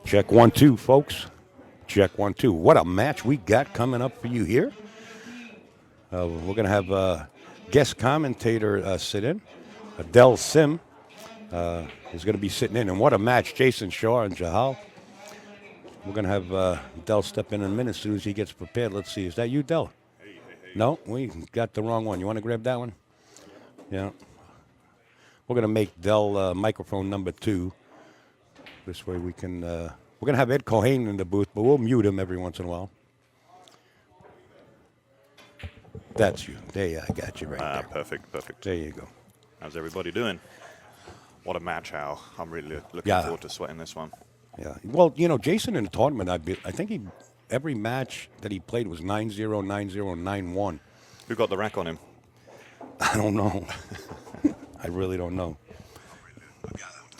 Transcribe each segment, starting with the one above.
Check 1 2, folks. Check 1 2. What a match we got coming up for you here. We're going to have guest commentator sit in. Adele Sim is going to be sitting in. And what a match. Jayson Shaw and Jalal. We're going to have Dell step in a minute as soon as he gets prepared. Let's see. Is that you, Dell? No, we got the wrong one. You want to grab that one? Yeah. We're going to make Dell microphone number 2. This way we can... we're going to have Ed Cohane in the booth, but we'll mute him every once in a while. That's you. There you I got you right there. Perfect, perfect. There you go. How's everybody doing? What a match, Al. I'm really looking forward to sweating this one. Yeah. Well, you know, Jayson in the tournament, I think every match that he played was 9-0, 9-0, 9-1. Who got the rack on him? I don't know. I really don't know.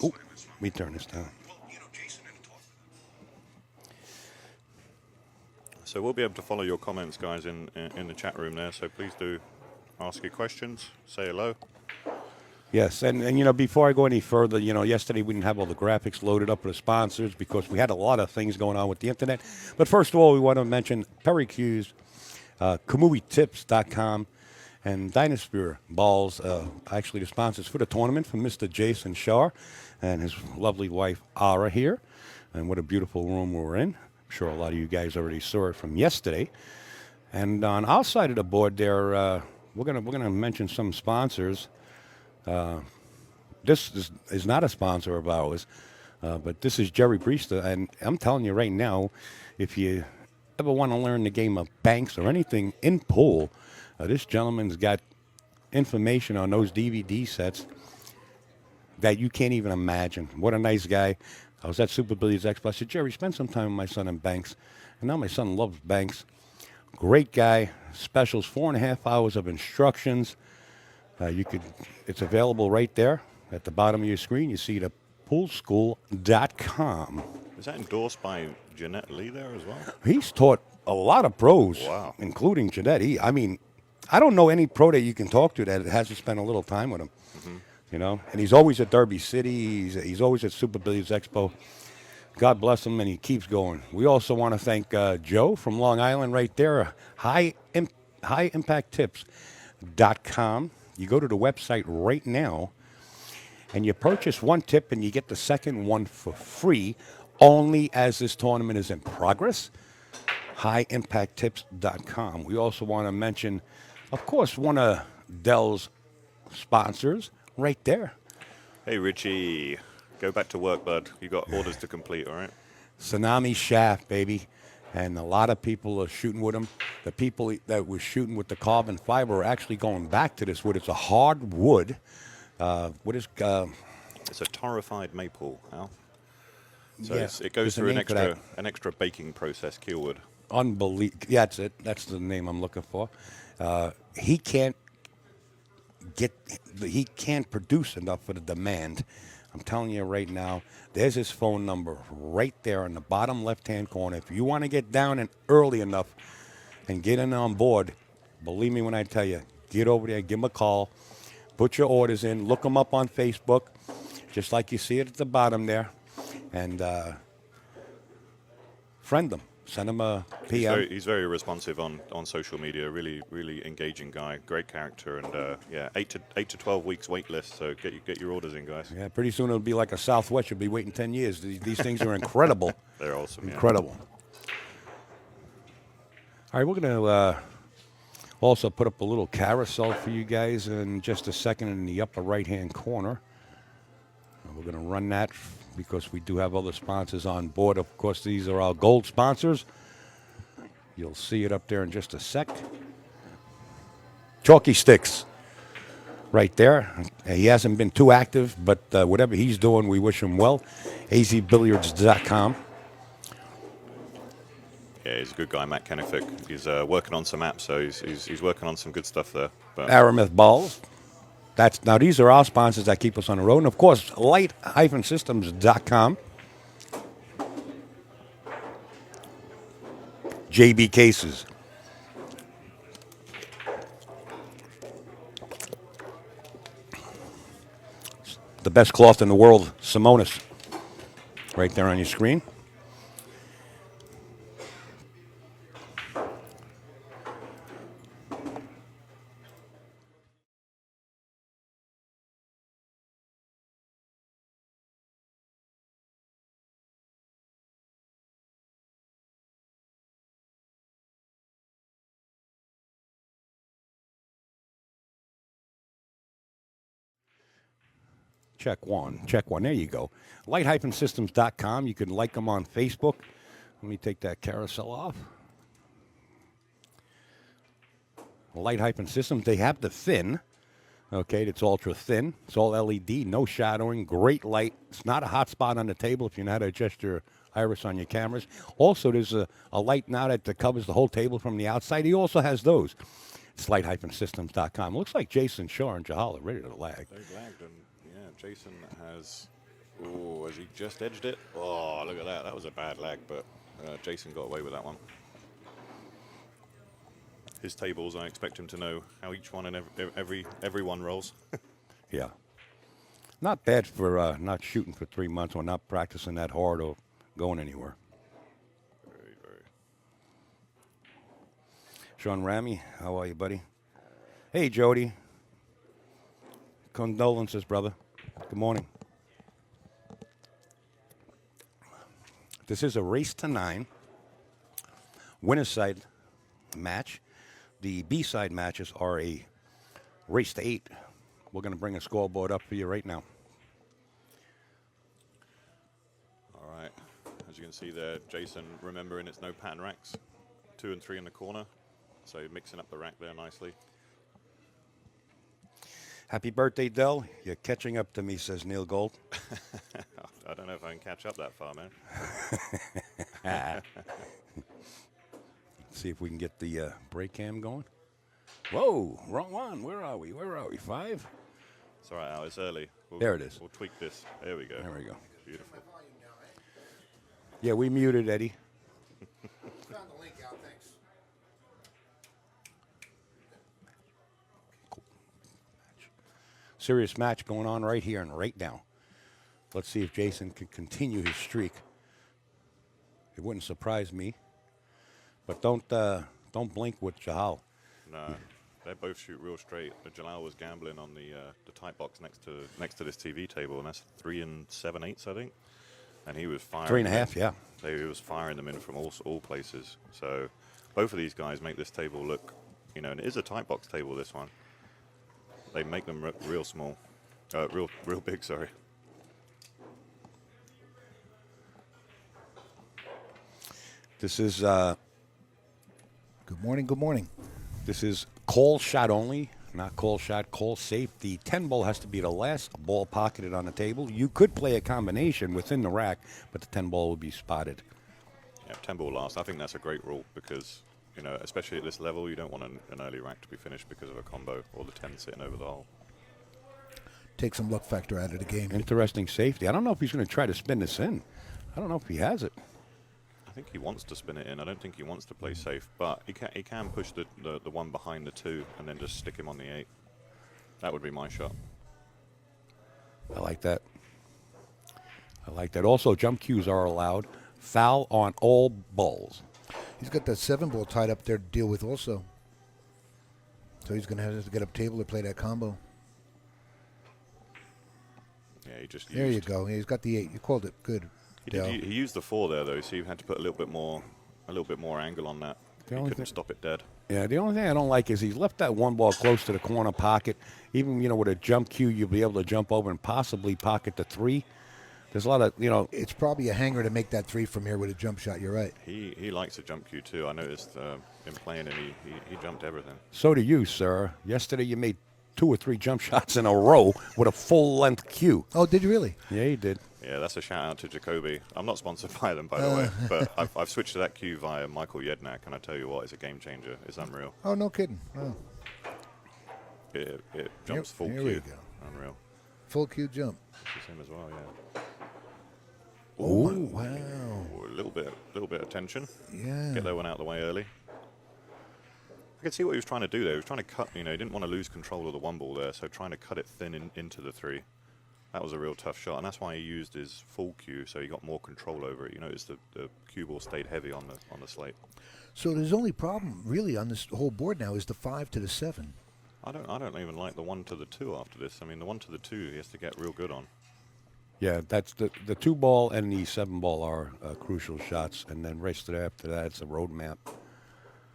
Oh, let me turn this down. So we'll be able to follow your comments, guys, in the chat room there. So please do ask your questions, say hello. Yes, and you know, before I go any further, you know, yesterday we didn't have all the graphics loaded up for the sponsors because we had a lot of things going on with the internet. But first of all, we want to mention Perry Q's, KamuiTips.com, and Dynasphere Balls, actually the sponsors for the tournament from Mr. Jayson Shaw and his lovely wife, Ara, here. And what a beautiful room we're in. I'm sure a lot of you guys already saw it from yesterday. And on our side of the board there, we're gonna mention some sponsors. This is not a sponsor of ours, but this is Jerry Priester, and I'm telling you right now, if you ever want to learn the game of banks or anything in pool, this gentleman's got information on those DVD sets that you can't even imagine. What a nice guy. I was at Super Billiards Expo. I said, Jerry, spend some time with my son in banks. And now my son loves banks. Great guy. Specials, 4.5 hours of instructions. It's available right there at the bottom of your screen. You see the poolschool.com. Is that endorsed by Jeanette Lee there as well? He's taught a lot of pros, including Jeanette. I don't know any pro that you can talk to that hasn't spent a little time with him. Mm-hmm. You know, and he's always at Derby City. He's always at Super Billiards Expo. God bless him, and he keeps going. We also want to thank Joe from Long Island right there, highimpacttips.com. You go to the website right now, and you purchase one tip, and you get the second one for free, only as this tournament is in progress. Highimpacttips.com. We also want to mention, of course, one of Dell's sponsors right there. Hey, Richie. Go back to work, bud. You got orders to complete, all right? Tsunami Shaft, baby. And a lot of people are shooting with them. The people that were shooting with the carbon fiber are actually going back to this wood. It's a hard wood. It's a torrefied maple, Al. So yeah, it goes through an extra baking process, keel wood. Unbelievable. Yeah, that's it. That's the name I'm looking for. He can't produce enough for the demand. I'm telling you right now, there's his phone number right there in the bottom left-hand corner. If you want to get down and early enough and get in on board, believe me when I tell you, get over there, give him a call, put your orders in, look him up on Facebook, just like you see it at the bottom there, and friend him. Send him a PM. He's very responsive on social media. Really, really engaging guy. Great character, and 8 to 12 weeks wait list. So get your orders in, guys. Yeah, pretty soon it'll be like a Southwest. You'll be waiting 10 years. These things are incredible. They're awesome. Incredible. Yeah. All right, we're gonna also put up a little carousel for you guys in just a second in the upper right-hand corner. We're gonna run that because we do have other sponsors on board. Of course, these are our gold sponsors. You'll see it up there in just a sec. Chalky Sticks, right there. He hasn't been too active, but whatever he's doing, we wish him well. azbilliards.com. Yeah, he's a good guy, Matt Kennefic. He's working on some apps, so he's working on some good stuff there. But Aramith Balls. Now, these are our sponsors that keep us on the road. And, of course, light-systems.com. JB Cases. The best cloth in the world, Simonis. Right there on your screen. Check one. Check one. There you go. Light-systems.com. You can like them on Facebook. Let me take that carousel off. Light-systems. They have the thin. Okay, it's ultra thin. It's all LED, no shadowing, great light. It's not a hot spot on the table if you know how to adjust your iris on your cameras. Also, there's a light now that covers the whole table from the outside. He also has those. It's light-systems.com. Looks like Jayson, Shaw, and Jalal are ready to lag. They lagged, and yeah, Jayson has he just edged it? Oh, look at that. That was a bad lag, but Jayson got away with that one. His tables, I expect him to know how each one and every one rolls. Yeah. Not bad for not shooting for 3 months or not practicing that hard or going anywhere. Very, very. Sean Ramy, how are you, buddy? Hey, Jody. Condolences, brother. Good morning. This is a race to 9 winner's side match. The B-side matches are a race to 8. We're going to bring a scoreboard up for you right now. All right. As you can see there, Jayson remembering it's no pattern racks. 2 and 3 in the corner. So mixing up the rack there nicely. Happy birthday, Dell. You're catching up to me, says Neil Gold. I don't know if I can catch up that far, man. See if we can get the brake cam going. Whoa, wrong one. Where are we? 5? It's all right, Al. It's early. There it is. We'll tweak this. There we go. There we go. Beautiful. Yeah, we muted Eddie. Found the link out, thanks. Cool. Serious match going on right here and right now. Let's see if Jayson can continue his streak. It wouldn't surprise me. But don't blink with Jalal. No, they both shoot real straight. Jalal was gambling on the tight box next to this TV table, and that's 3 7/8, I think. And he was firing 3.5, yeah. So he was firing them in from all places. So both of these guys make this table look, and it is a tight box table. This one, they make them real small, real big. Sorry. This is Good morning, good morning. this is call shot only, not call shot, call safe. The 10 ball has to be the last ball pocketed on the table. You could play a combination within the rack, but the 10 ball would be spotted. Yeah, 10 ball last. I think that's a great rule because, especially at this level, you don't want an early rack to be finished because of a combo or the 10 sitting over the hole. Take some luck factor out of the game. Interesting safety. I don't know if he's going to try to spin this in. I don't know if he has it. I think he wants to spin it in. I don't think he wants to play safe, but he can push the one behind the 2 and then just stick him on the 8. That would be my shot. I like that. Also, jump cues are allowed. Foul on all balls. He's got that 7 ball tied up there to deal with also. So he's going to have to get up table to play that combo. Yeah, he just There you go. Yeah, he's got the 8. You called it. Good. He used the 4 there though, so you had to put a little bit more angle on that. He couldn't stop it dead. Yeah, the only thing I don't like is he's left that one ball close to the corner pocket. Even, with a jump cue, you'll be able to jump over and possibly pocket the 3. There's a lot of, It's probably a hanger to make that 3 from here with a jump shot. You're right. He likes a jump cue too. I noticed in playing it, he jumped everything. So do you, sir. Yesterday you made 2 or 3 jump shots in a row with a full-length cue. Oh, did you really? Yeah, you did. Yeah, that's a shout out to Jacoby. I'm not sponsored by them, by the way, but I've switched to that cue via Michael Yednak, and I tell you what, it's a game changer. It's unreal. Oh, no kidding. Oh. It jumps full here cue. we go. Unreal. Full cue jump. It's him as well, yeah. Oh, wow. Ooh, a little bit of tension. Yeah. Get that one out of the way early. I could see what he was trying to do there. He was trying to cut, he didn't want to lose control of the 1 ball there, so trying to cut it thin into the 3. That was a real tough shot, and that's why he used his full cue, so he got more control over it. You notice the cue ball stayed heavy on the slate. So his only problem, really, on this whole board now is the 5 to the 7. I don't even like the 1 to the 2 after this. I mean, the 1 to the 2 he has to get real good on. Yeah, that's the 2 ball and the 7 ball are crucial shots, and then rest of it after that, it's a roadmap.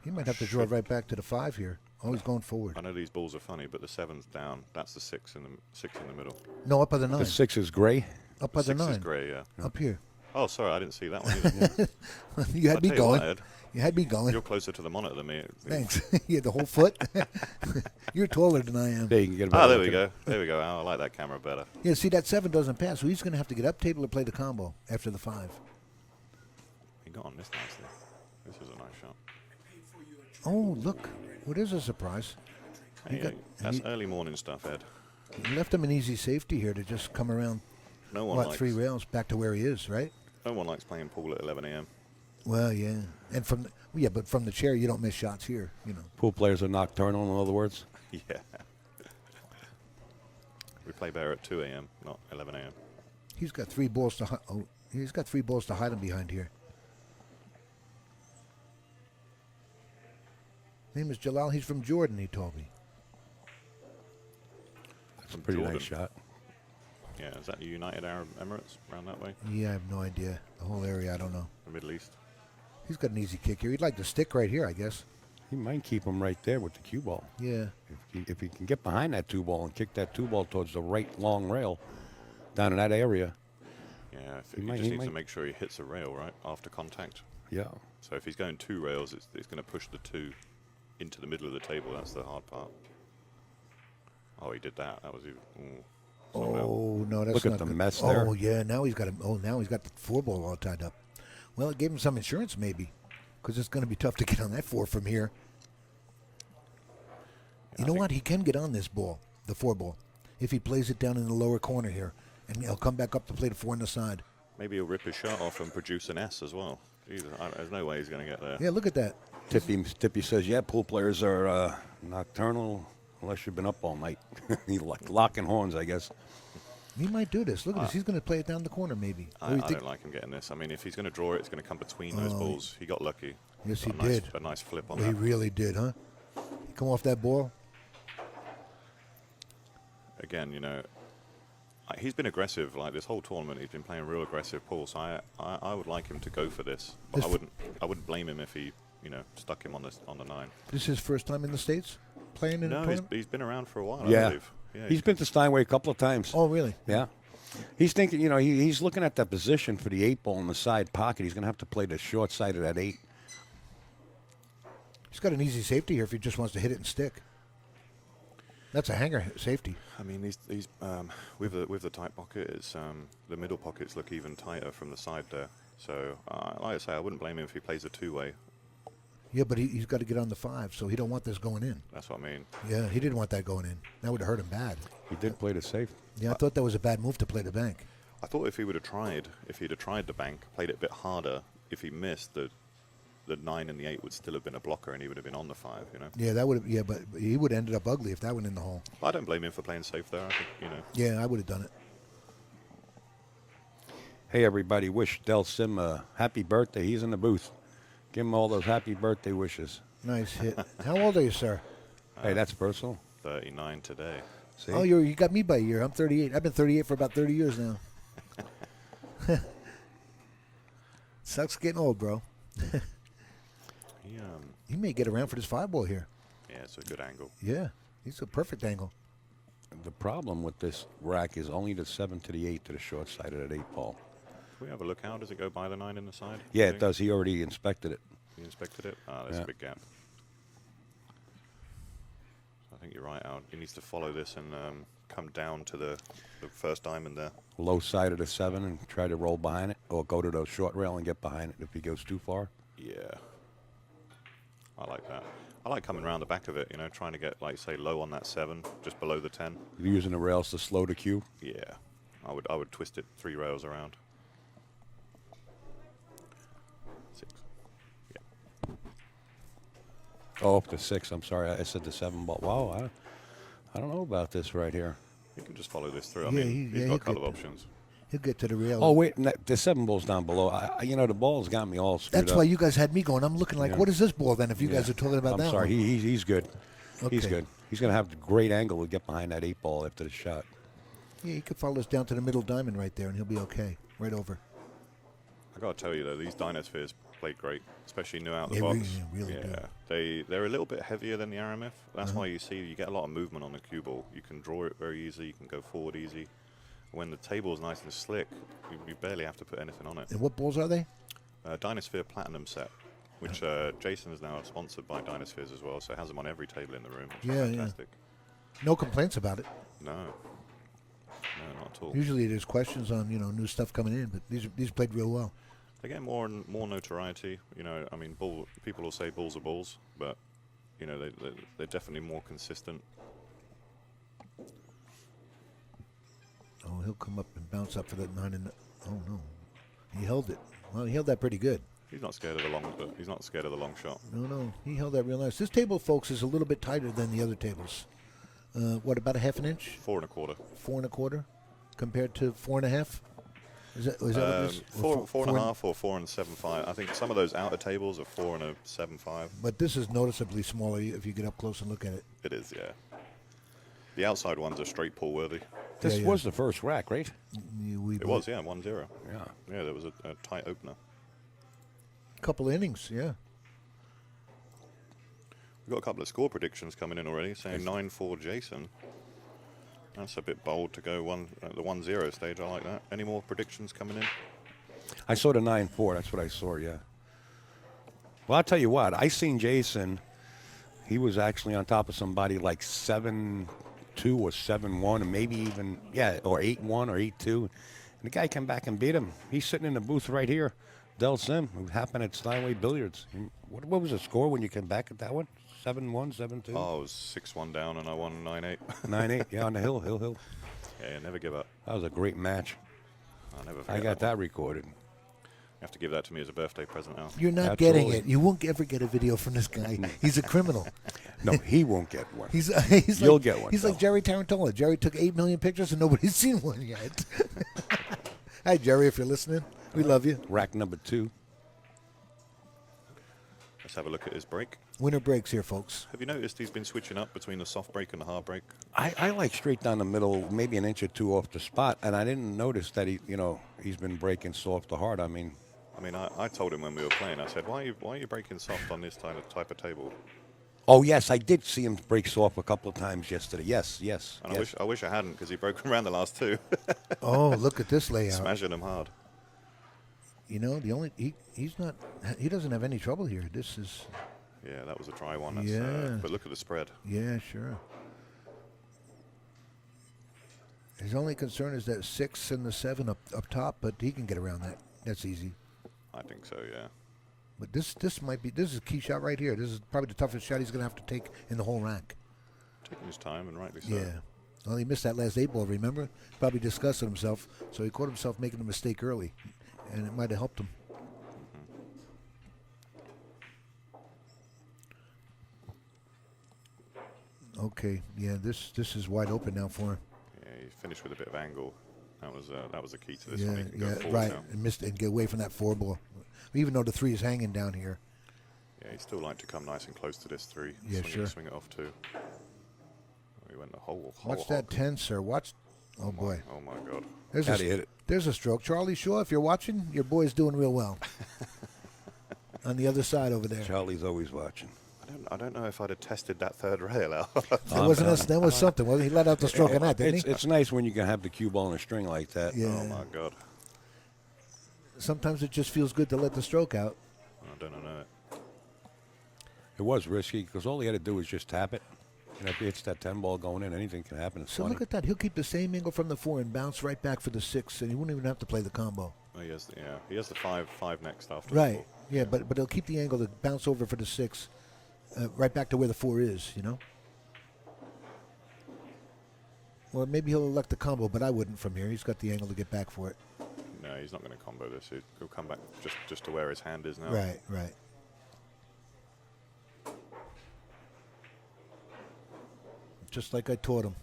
He might have to draw right back to the 5 here. Oh, he's going forward. I know these balls are funny, but the 7's down. That's the 6 in the middle. No, up by the 9. The 6 is gray. Up by the 6 is 9. grey, yeah. Up here. Oh, sorry, I didn't see that one either. You had I'll me tell you going. what, Ed, You had me going. you're closer to the monitor than me. Thanks. You had the whole foot. You're taller than I am. There you can get a better Ah, there look we at go. There we go. Oh, I like that camera better. Yeah, see, that 7 doesn't pass, so he's going to have to get up table or play the combo after the 5. He got on this nicely. This is a nice shot. Oh, look. What is a surprise? He Hey, got- that's he- early morning stuff, Ed. You left him an easy safety here to just come around, No one what, likes 3 rails back to where he is, right? no one likes playing pool at 11 a.m. Well, yeah. And but from the chair, you don't miss shots here, you know. Pool players are nocturnal, in other words. Yeah. We play better at 2 a.m., not 11 a.m. He's got 3 balls to he's got 3 balls to hide him behind here. Name is Jalal. He's from Jordan, he told me. That's a pretty Jordan. nice shot. Yeah, is that the United Arab Emirates around that way? Yeah, I have no idea. The whole area, I don't know. The Middle East? He's got an easy kick here. He'd like to stick right here, I guess. He might keep him right there with the cue ball. Yeah. If he can get behind that 2 ball and kick that 2 ball towards the right long rail down in that area, Yeah, He he might- just he needs to might- make sure he hits a rail, right, after contact. yeah. So if he's going 2 rails, it's going to push the 2 into the middle of the table. That's the hard part. Oh, he did that. That was even... Ooh. Oh, no, that's Look at not the good. mess there. Oh, yeah, now he's got the 4 ball all tied up. Well, it gave him some insurance, maybe, because it's going to be tough to get on that 4 from here. Yeah, You I know think- what? He can get on this ball, the 4 ball, if he plays it down in the lower corner here, and he'll come back up to play the 4 on the side. Maybe he'll rip his shot off and produce an S as well. Jesus, there's no way he's going to get there. Yeah, look at that. Tippy says, yeah, pool players are nocturnal unless you've been up all night. He locking horns, I guess. He might do this. Look at this. He's going to play it down the corner, maybe. I don't like him getting this. I mean, if he's going to draw it, it's going to come between those balls. He got lucky. Yes, he Got a nice- did. A nice flip on Well, he that. really did, huh? He come off that ball. Again, you know, he's been aggressive. Like this whole tournament, he's been playing real aggressive pool. So I would like him to go for this. But This I wouldn't blame him if he, you know, stuck him on the 9. This is his first time in the States playing in a No, tournament? he's been around for a while. Yeah. I believe. Yeah, He's been to Steinway a couple of times. Oh, really? Yeah. He's thinking, you know, he's looking at that position for the 8 ball in the side pocket. He's going to have to play the short side of that 8. He's got an easy safety here if he just wants to hit it and stick. That's a hanger safety. I mean, he's with the tight pocket, it's the middle pockets look even tighter from the side there. So, like I say, I wouldn't blame him if he plays a 2-way. Yeah, but he's got to get on the 5, so he don't want this going in. That's what I mean. Yeah, he didn't want that going in. That would have hurt him bad. He did play the safe. Yeah, I thought that was a bad move to play the bank. I thought if he'd have tried the bank, played it a bit harder, if he missed, the 9 and the 8 would still have been a blocker and he would have been on the 5, you know. Yeah, that would have. Yeah, but he would have ended up ugly if that went in the hole. I don't blame him for playing safe there. I think, you know. Yeah, I would have done it. Hey, everybody, wish Del Sim a happy birthday. He's in the booth. Give him all those happy birthday wishes. Nice hit. How old are you, sir? Hey, that's personal. 39 today. See? Oh, you got me by a year. I'm 38. I've been 38 for about 30 years now. Sucks getting old, bro. He, He may get around for this 5 ball here. yeah, it's a good angle. Yeah, he's a perfect angle. The problem with this rack is only the 7 to the 8 to the short side of that 8 ball. Can we have a look out? Does it go by the 9 in the side? Yeah, you it think? does. He already inspected it. You inspected it? Ah, there's Yeah. a big gap. I think you're right, Al. He needs to follow this and come down to the first diamond there. Low side of the 7 and try to roll behind it, or go to the short rail and get behind it if he goes too far. Yeah. I like that. I like coming around the back of it, you know, trying to get, like, say, low on that 7, just below the 10. You're using the rails to slow the cue. Yeah. I would twist it 3 rails around. 6. Yeah. Oh, up to 6. I'm sorry. I said the 7 ball. Wow, I don't know about this right here. You can just follow this through. I Yeah, mean, he'll he's got a get couple of there. options. He'll get to the rail. Oh, wait. The 7 ball's down below. The ball's got me all screwed That's up. why you guys had me going. I'm looking like, Yeah. what is this ball then? If you guys Yeah. are talking about I'm that sorry. one. He's good. He's Okay. good. He's going to have a great angle to get behind that 8 ball after the shot. Yeah, he could follow us down to the middle diamond right there, and he'll be okay. Right over. I got to tell you, though, these Dynaspheres played great, especially new out the They box. really do. They're a little bit heavier than the Aramith. That's why you get a lot of movement on the cue ball. You can draw it very easy. You can go forward easy. When the table's nice and slick, you barely have to put anything on it. And what balls are they? Dynasphere Platinum set, which Jayson is now sponsored by Dynaspheres as well, so it has them on every table in the room, which is fantastic. No complaints about it. No, not at all. Usually there's questions on new stuff coming in, but these played real well. They get more and more notoriety. I mean, people will say balls are balls, but they're definitely more consistent. Oh, he'll come up and bounce up for that 9 and oh no, he held it. Well, he held that pretty good. He's not scared of the long shot. No, he held that real nice. This table, folks, is a little bit tighter than the other tables. What, about a half an inch? 4 1/4. 4 1/4, compared to 4 1/2. Is that what this? 4 1/2 or 4 7/5. I think some of those outer tables are 4 7/5. But this is noticeably smaller if you get up close and look at it. It is, yeah. The outside ones are straight pull worthy. This was the first rack, right? It was, yeah, 1-0. Yeah. Yeah, there was a tight opener. Couple innings, yeah. We've got a couple of score predictions coming in already, saying 9-4 Jayson. That's a bit bold to go at the 1-0 stage. I like that. Any more predictions coming in? I saw the 9-4. That's what I saw, yeah. Well, I'll tell you what. I seen Jayson. He was actually on top of somebody like 7-2 or 7-1, and maybe even, or 8-1 or 8-2. And the guy came back and beat him. He's sitting in the booth right here. Del Sim, who happened at Steinway Billiards. What was the score when you came back at that one? 7-1, 7-2? Oh, I was 6-1 down, and I won 9-8. 9-8, yeah, on the hill. Yeah, never give up. That was a great match. I'll never forget I got that recorded. You have to give that to me as a birthday present now. You're not getting it. You won't ever get a video from this guy. He's a criminal. No, he won't get one. He's You'll like, get one. He's like Jerry Tarantola. Jerry took 8 million pictures and nobody's seen one yet. Hi, Jerry, if you're listening. We love you. Rack number 2. Let's have a look at his break. Winter breaks here, folks. Have you noticed he's been switching up between the soft break and the hard break? I like straight down the middle, maybe an inch or two off the spot, and I didn't notice that he's been breaking soft to hard. I mean, I told him when we were playing. I said, "Why are you breaking soft on this type of table?" oh yes, I did see him break soft a couple of times yesterday. Yes. And I wish I hadn't, because he broke around the last 2. Oh, look at this layout. Smashing him hard. He doesn't have any trouble here. This is. Yeah, that was a dry one. But look at the spread. Yeah, sure. His only concern is that 6 and the 7 up top, but he can get around that. That's easy. I think so, yeah. But this is a key shot right here. This is probably the toughest shot he's going to have to take in the whole rack. Taking his time, and rightly so. Yeah. Well, he missed that last 8 ball, remember? Probably disgusted himself, so he caught himself making a mistake early, and it might have helped him. Okay, yeah, this is wide open now for him. Yeah, he finished with a bit of angle. That was the key to this Yeah, one. He can go forward right, now. and missed and get away from that 4 ball. Even though the 3 is hanging down here. Yeah, he still like to come nice and close to this 3. Yeah, sure. Swing it off 2. He went the whole Watch that hog. 10, sir. Watch. Oh boy. Oh my God. How'd he hit it? There's a stroke. Charlie Shaw, if you're watching, your boy's doing real well. On the other side over there. Charlie's always watching. I don't know if I'd have tested that 3rd rail out. That was something. Well, he let out the stroke on that, didn't he? It's nice when you can have the cue ball on a string like that. Yeah. Oh my God. Sometimes it just feels good to let the stroke out. I don't know it. It was risky because all he had to do was just tap it. If he hits that 10 ball going in, anything can happen. It's So funny. look at that. He'll keep the same angle from the 4 and bounce right back for the 6, and he wouldn't even have to play the combo. Oh, he has the 5 next after. Right. Yeah, but he'll keep the angle to bounce over for the 6, right back to where the 4 is, Or maybe he'll elect the combo, but I wouldn't from here. He's got the angle to get back for it. No, he's not going to combo this. He'll come back just to where his hand is now. Right. Just like I taught him.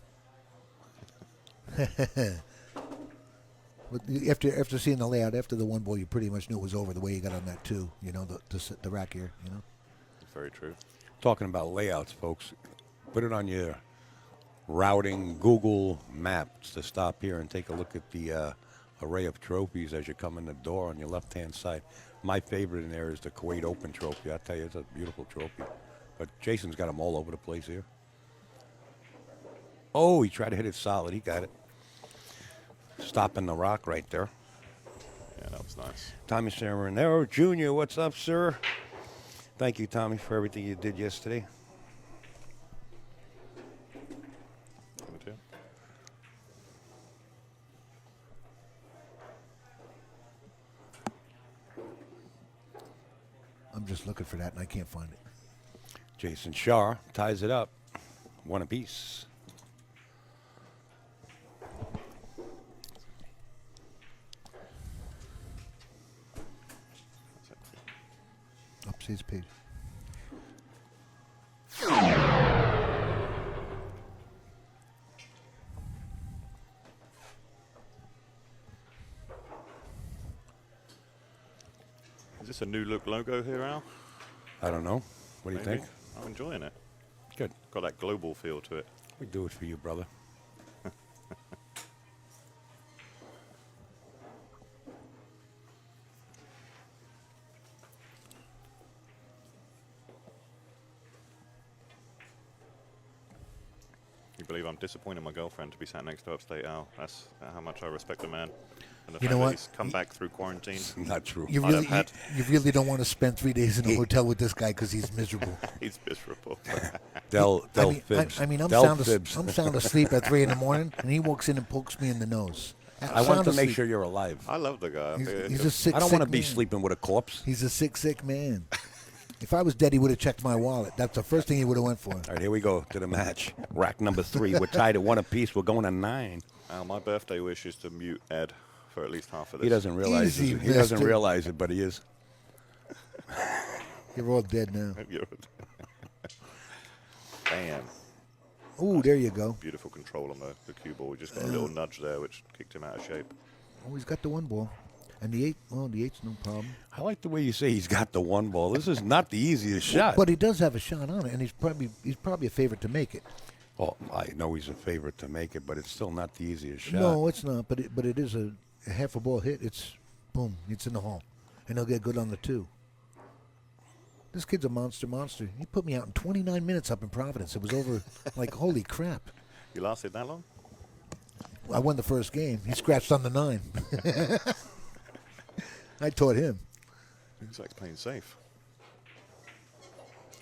But after seeing the layout, after the 1 ball, you pretty much knew it was over the way he got on that 2, the rack here, Very true. Talking about layouts, folks, put it on your routing Google Maps to stop here and take a look at the array of trophies as you come in the door on your left-hand side. My favorite in there is the Kuwait Open trophy. I tell you, it's a beautiful trophy. But Jason's got them all over the place here. Oh, he tried to hit it solid. He got it. Stopping the rock right there. Yeah, that was nice. Tommy Samarinero Jr., what's up, sir? Thank you, Tommy, for everything you did yesterday. Number 2. I'm just looking for that, and I can't find it. Jason Shar ties it up. One apiece. Upstairs page. Is this a new look logo here, Al? I don't know. What do you Maybe? think? I'm enjoying it. Good. Got that global feel to it. We do it for you, brother. You believe I'm disappointing my girlfriend to be sat next to Upstate Al? That's how much I respect the man. And the You fact know that what? he's come back through quarantine. Not true. You I'd really, have had- you really don't want to spend 3 days in a hotel with this guy because he's miserable. He's miserable. Del I mean, Fibs. I'm Del sound, Fibs. I'm sound asleep at 3 in the morning, and he walks in and pokes me in the nose. I want Sound to make asleep. sure you're alive. I love the guy. He's a sick, I don't want to sick be man. sleeping with a corpse. He's a sick man. If I was dead, he would have checked my wallet. That's the first thing he would have went for. All right, here we go to the match. Rack number 3. We're tied at 1 apiece. We're going to 9. Al, my birthday wish is to mute Ed for at least half of this. He doesn't realize Easy, it. He doesn't mister. realize it, but he is. You're all dead now. Bam. Ooh, there you go. Beautiful control on the cue ball. We just got a little nudge there, which kicked him out of shape. Oh, he's got the 1 ball. And the 8, well, the 8's no problem. I like the way you say he's got the 1 ball. This is not the easiest shot. But he does have a shot on it, and he's probably a favorite to make it. Well, I know he's a favorite to make it, but it's still not the easiest shot. No, it's not. But it is a half a ball hit. It's boom. It's in the hole, and he'll get good on the 2. This kid's a monster. He put me out in 29 minutes up in Providence. It was over like holy crap. You lasted that long? I won the first game. He scratched on the 9. I taught him. Looks like he's playing safe.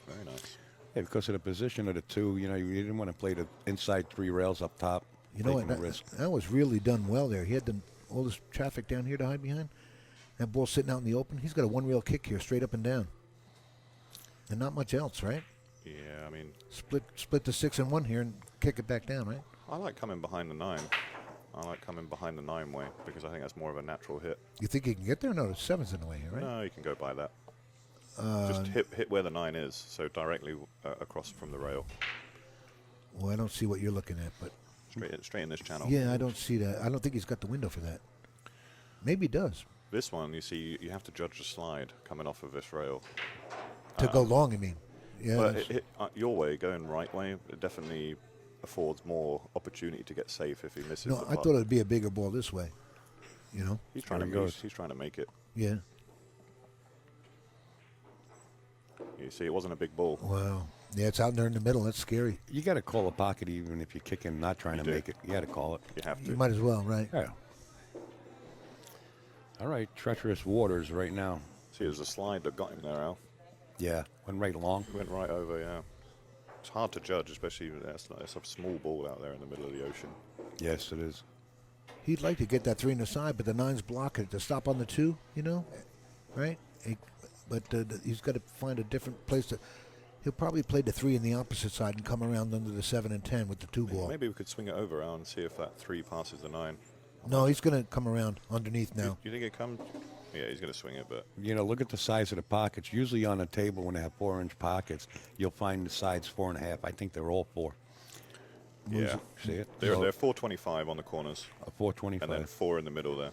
Very nice. Yeah, because of the position of the 2, you didn't want to play the inside 3 rails up top. You know what? taking a risk. That was really done well there. He had all this traffic down here to hide behind. That ball sitting out in the open. He's got a 1-reel kick here, straight up and down. And not much else, right? Yeah, I mean, Split the 6 and 1 here and kick it back down, right? I like coming behind the 9. I like coming behind the 9 way because I think that's more of a natural hit. You think he can get there? No, the 7's in the way here, right? No, you can go by that. Just hit where the 9 is, so directly across from the rail. Well, I don't see what you're looking at, but Straight in this channel. yeah, I don't see that. I don't think he's got the window for that. Maybe he does. This one, you see, you have to judge the slide coming off of this rail. To go long, I mean. Yeah. But that's- your way, going right way, it definitely affords more opportunity to get safe if he misses no, the I putt. thought it'd be a bigger ball this way. You know? He's trying There to he move. goes. He's trying to make it. Yeah. You see, it wasn't a big ball. Wow. Yeah, it's out there in the middle. That's scary. You got to call a pocket even if you're kicking, not trying You to do. make it. You got to call it. You have You to. might as well, right? Yeah. All right, treacherous waters right now. See, it was a slide that got him there, Al. Yeah, went right along. He went right over, yeah. It's hard to judge, especially that's a small ball out there in the middle of the ocean. Yes, it is. He'd like to get that 3 in the side, but the 9's blocking it to stop on the 2, you know? Right? But he's got to find a different place to. He'll probably play the 3 in the opposite side and come around under the 7 and 10 with the 2 ball. Maybe we could swing it over, Al, and see if that 3 passes the 9. No, he's going to come around underneath now. You think it comes? Yeah, he's going to swing it, but Look at the size of the pockets. Usually on a table when they have 4-inch pockets, you'll find the sides 4.5. I think they're all 4. yeah. See it? They're So, 425 on the corners, a 425. and then 4 in the middle there.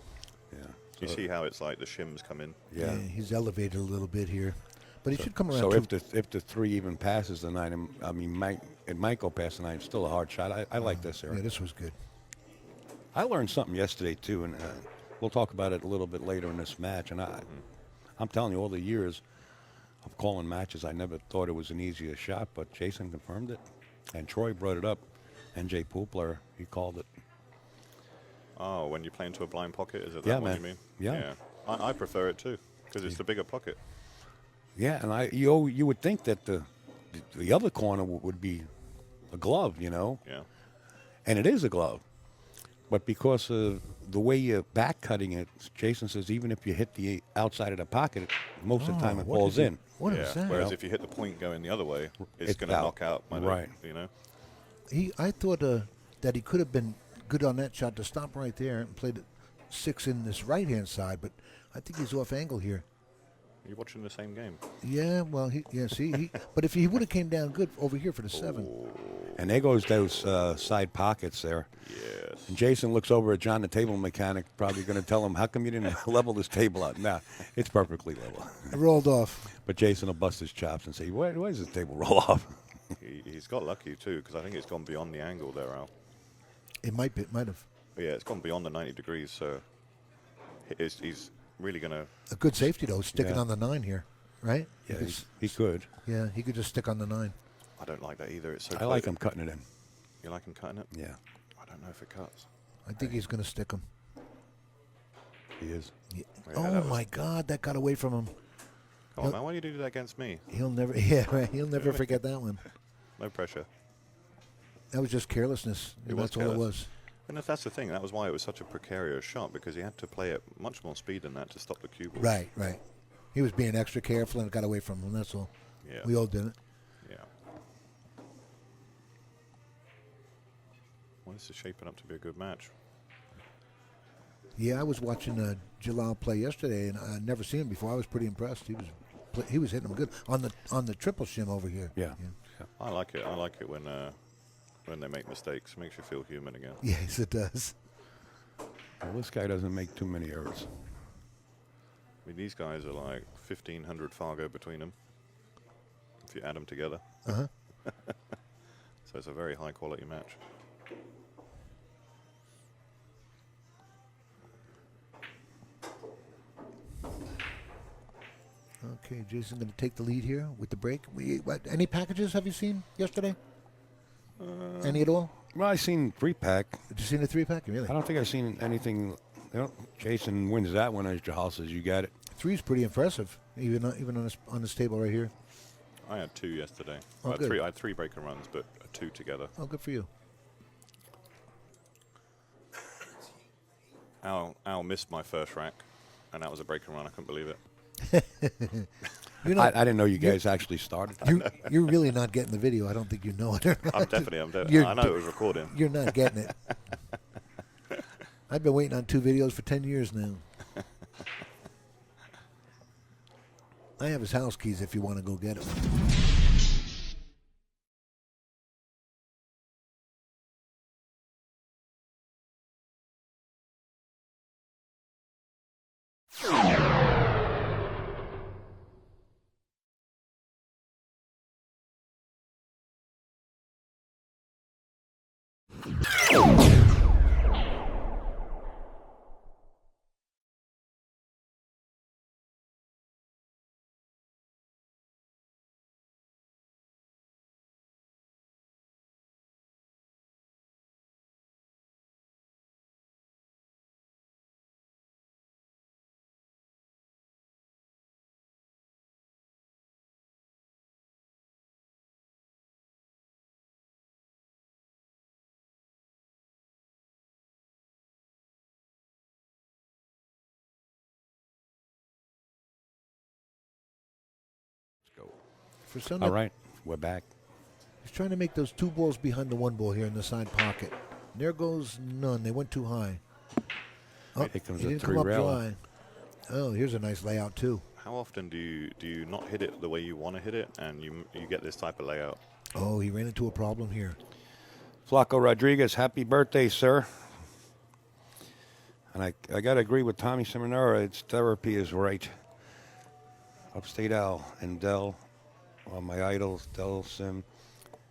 yeah. You So- see how it's like the shims come in? Yeah. He's elevated a little bit here. But he should come around. So too. if the 3 even passes the 9, it might go past the 9. Still a hard shot. I like this, Eric. Yeah, this was good. I learned something yesterday too, and we'll talk about it a little bit later in this match. And I'm telling you, all the years of calling matches, I never thought it was an easier shot, but Jayson confirmed it. And Troy brought it up. NJ Poopler, he called it. Oh, when you play into a blind pocket, is it Yeah, that one man. you mean? Yeah. I prefer it too, because it's the bigger pocket. Yeah, and you would think that the other corner would be a glove, you know, Yeah. and it is a glove. But because of the way you're back cutting it, Jayson says even if you hit the outside of the pocket, most of the time it what falls did he- in. What Yeah. is that? Whereas if you hit the point going the other way, it's It's going to out. knock out. Right. You know. I thought that he could have been good on that shot to stop right there and played it 6 in this right-hand side, but I think he's off angle here. You're watching the same game. Yeah, well, but if he would have came down good over here for the 7. And there goes those side pockets there. Yes. And Jayson looks over at John, the table mechanic, probably going to tell him, how come you didn't level this table out? Nah, it's perfectly level. It rolled off. But Jayson will bust his chops and say, why does this table roll off? He's got lucky too, because I think it's gone beyond the angle there, Al. It might have. But yeah, it's gone beyond the 90 degrees, so he's really going to. A good safety, though, sticking Yeah. on the 9 here, right? Yeah, could he could. Yeah, he could just stick on the 9. I don't like that either. It's so I close. like him cutting it in. You like him cutting it? Yeah, I don't know if it cuts. I think he's going to stick him. he is. Yeah. Yeah, Oh, that was- my God, that got away from him. Come on, man. Why do you do that against me? He'll never, yeah, right, he'll never forget that one. No pressure. That was just carelessness. It was That's all it careless. was. And if that's the thing, that was why it was such a precarious shot, because he had to play at much more speed than that to stop the cue ball. Right. He was being extra careful and it got away from him. That's all. Yeah. We all did it. Yeah. Well, this is shaping up to be a good match. Yeah, I was watching Jalal play yesterday, and I'd never seen him before. I was pretty impressed. He was hitting him good on the triple shim over here. Yeah. I like it. I like it when they make mistakes. It makes you feel human again. Yes, it does. Well, this guy doesn't make too many errors. I mean, these guys are like 1,500 Fargo between them, if you add them together. Uh-huh. So it's a very high quality match. Okay, Jason going to take the lead here with the break. Any packages have you seen yesterday? Any at all? Well, I seen 3-pack. Did you see the 3-pack? Really? I don't think I've seen anything. You know, Jayson wins that one as Jahal says you got it. 3's pretty impressive, even on this table right here. I had 2 yesterday. Oh, I had good. 3. I had 3 breaker runs, but 2 together. Oh, good for you. Al missed my first rack, and that was a breaker run. I couldn't believe it. You know, I didn't know you guys actually started. you're really not getting the video. I don't think you know it. I'm definitely. You're I know it was recording. You're not getting it. I've been waiting on 2 videos for 10 years now. I have his house keys if you want to go get it. For some, All right, we're back. he's trying to make those 2 balls behind the 1 ball here in the side pocket. There goes none. They went too high. Oh, Here comes he a didn't come up 3 rail. dry. Oh, here's a nice layout too. How often do you not hit it the way you want to hit it, and you get this type of layout? Oh, he ran into a problem here. Flaco Rodriguez, happy birthday, sir. And I got to agree with Tommy Seminara. It's therapy is right. Upstate Al and Dell are my idols. Dell Sim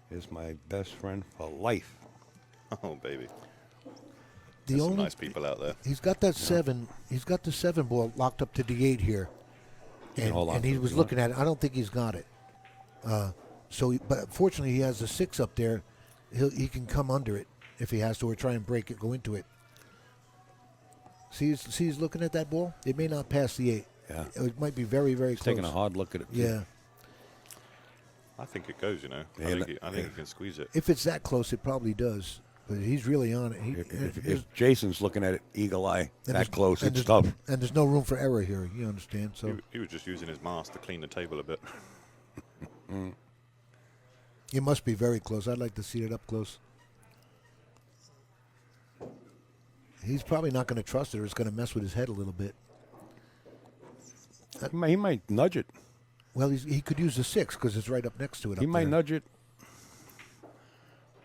is my best friend for life. Oh, baby. The There's some nice people out there. He's got that 7. He's got the 7 ball locked up to the 8 here. can hold on and to he it was if you want. looking at it. I don't think he's got it. But fortunately, he has the 6 up there. He can come under it if he has to, or try and break it, go into it. See, he's looking at that ball. It may not pass the 8. Yeah. It might be very, very He's close. taking a hard look at it. too. Yeah. I think it goes, you know. Yeah, I think he can squeeze it. If it's that close, it probably does. But he's really on it. If Jason's looking at it eagle eye that close, it's there's- tough. And there's no room for error here. You understand? So He was just using his mask to clean the table a bit. it must be very close. I'd like to see it up close. He's probably not going to trust it, or it's going to mess with his head a little bit. He might nudge it. Well, he could use the 6 because it's right up next to it. He up might there. nudge it.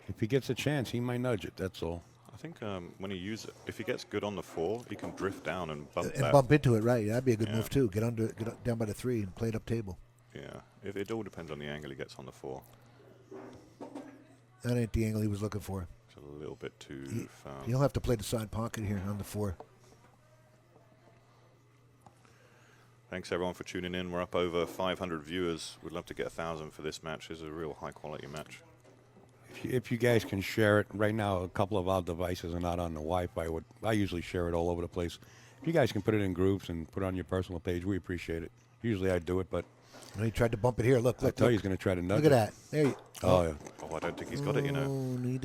If he gets a chance, he might nudge it. That's all. I think when he uses it, if he gets good on the 4, he can drift down and bump And that. bump into it, right? That'd be a good Yeah. move too. Get up down by the 3 and play it up table. Yeah, it all depends on the angle he gets on the 4. That ain't the angle he was looking for. It's a little bit too far. You'll have to play the side pocket here on the 4. Thanks everyone for tuning in. We're up over 500 viewers. We'd love to get 1,000 for this match. It's a real high quality match. If you guys can share it right now, a couple of our devices are not on the Wi-Fi. I usually share it all over the place. If you guys can put it in groups and put it on your personal page, we appreciate it. Usually I do it, but And he tried to bump it here. Look, I look, tell you look. he's going to try to nudge Look at it. that. There you Oh, yeah. Oh, I don't think he's got it, you know.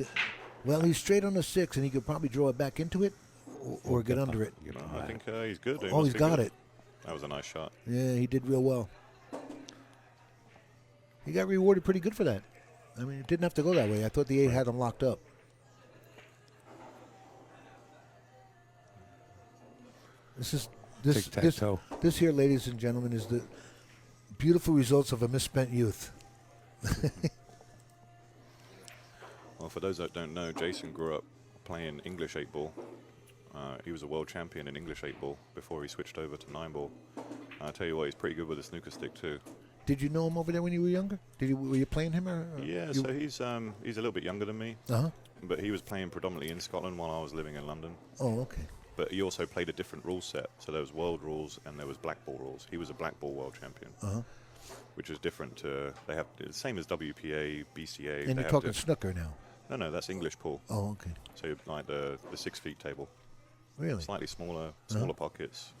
Well, he's straight on the 6, and he could probably draw it back into it or get under it. Get No, on I that. think he's good. Oh, he's got it. That was a nice shot. Yeah, he did real well. He got rewarded pretty good for that. I mean, it didn't have to go that way. I thought the 8 had him locked up. This Tic-tac-toe. this here, ladies and gentlemen, is the beautiful results of a misspent youth. Well, for those that don't know, Jayson grew up playing English 8-ball. He was a world champion in English 8-ball before he switched over to 9-ball. I tell you what, he's pretty good with a snooker stick too. Did you know him over there when you were younger? Were you playing him or? Yeah, so he's a little bit younger than me, Uh-huh. but he was playing predominantly in Scotland while I was living in London. Oh, okay. But he also played a different rule set. So there was world rules and there was black ball rules. He was a black ball world champion, Uh-huh. which is different to, they have the same as WPA, BCA. And they you're have talking snooker now. No, that's English pool. Oh, okay. So like the 6 feet table, Really? slightly smaller pockets.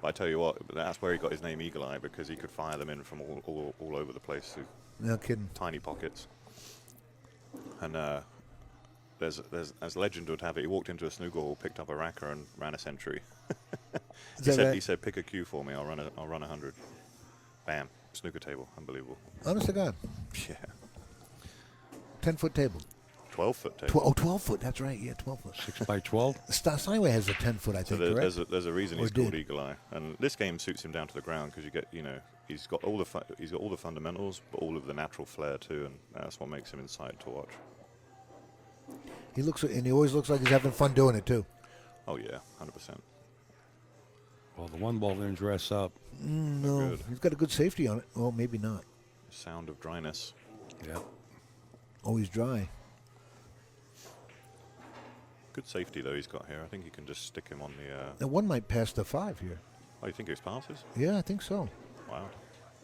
But I tell you what, that's where he got his name Eagle Eye, because he could fire them in from all over the place through No kidding. tiny pockets. And there's as legend would have it, he walked into a snooker hall, picked up a racker, and ran a century. Is that right? He said, "Pick a cue for me. I'll run 100." Bam, snooker table, unbelievable. Honest to God. Yeah, 10-foot table. 12-foot table. 12 foot. That's right. Yeah, 12 foot. 6x12. Steinway has a 10-foot, I So think, correct? there's a reason Or he's called did. Eagle Eye, and this game suits him down to the ground because you get, he's got all the fundamentals, but all of the natural flair too, and that's what makes him exciting to watch. He always looks like he's having fun doing it too. Oh yeah, 100%. Well, the one ball didn't dress up. No, Good. he's got a good safety on it. Well, maybe not. Sound of dryness. Yeah. Oh, he's dry. Good safety though he's got here. I think you can just stick him on the. Now one might pass the 5 here. Oh, you think it passes? Yeah, I think so. Wow,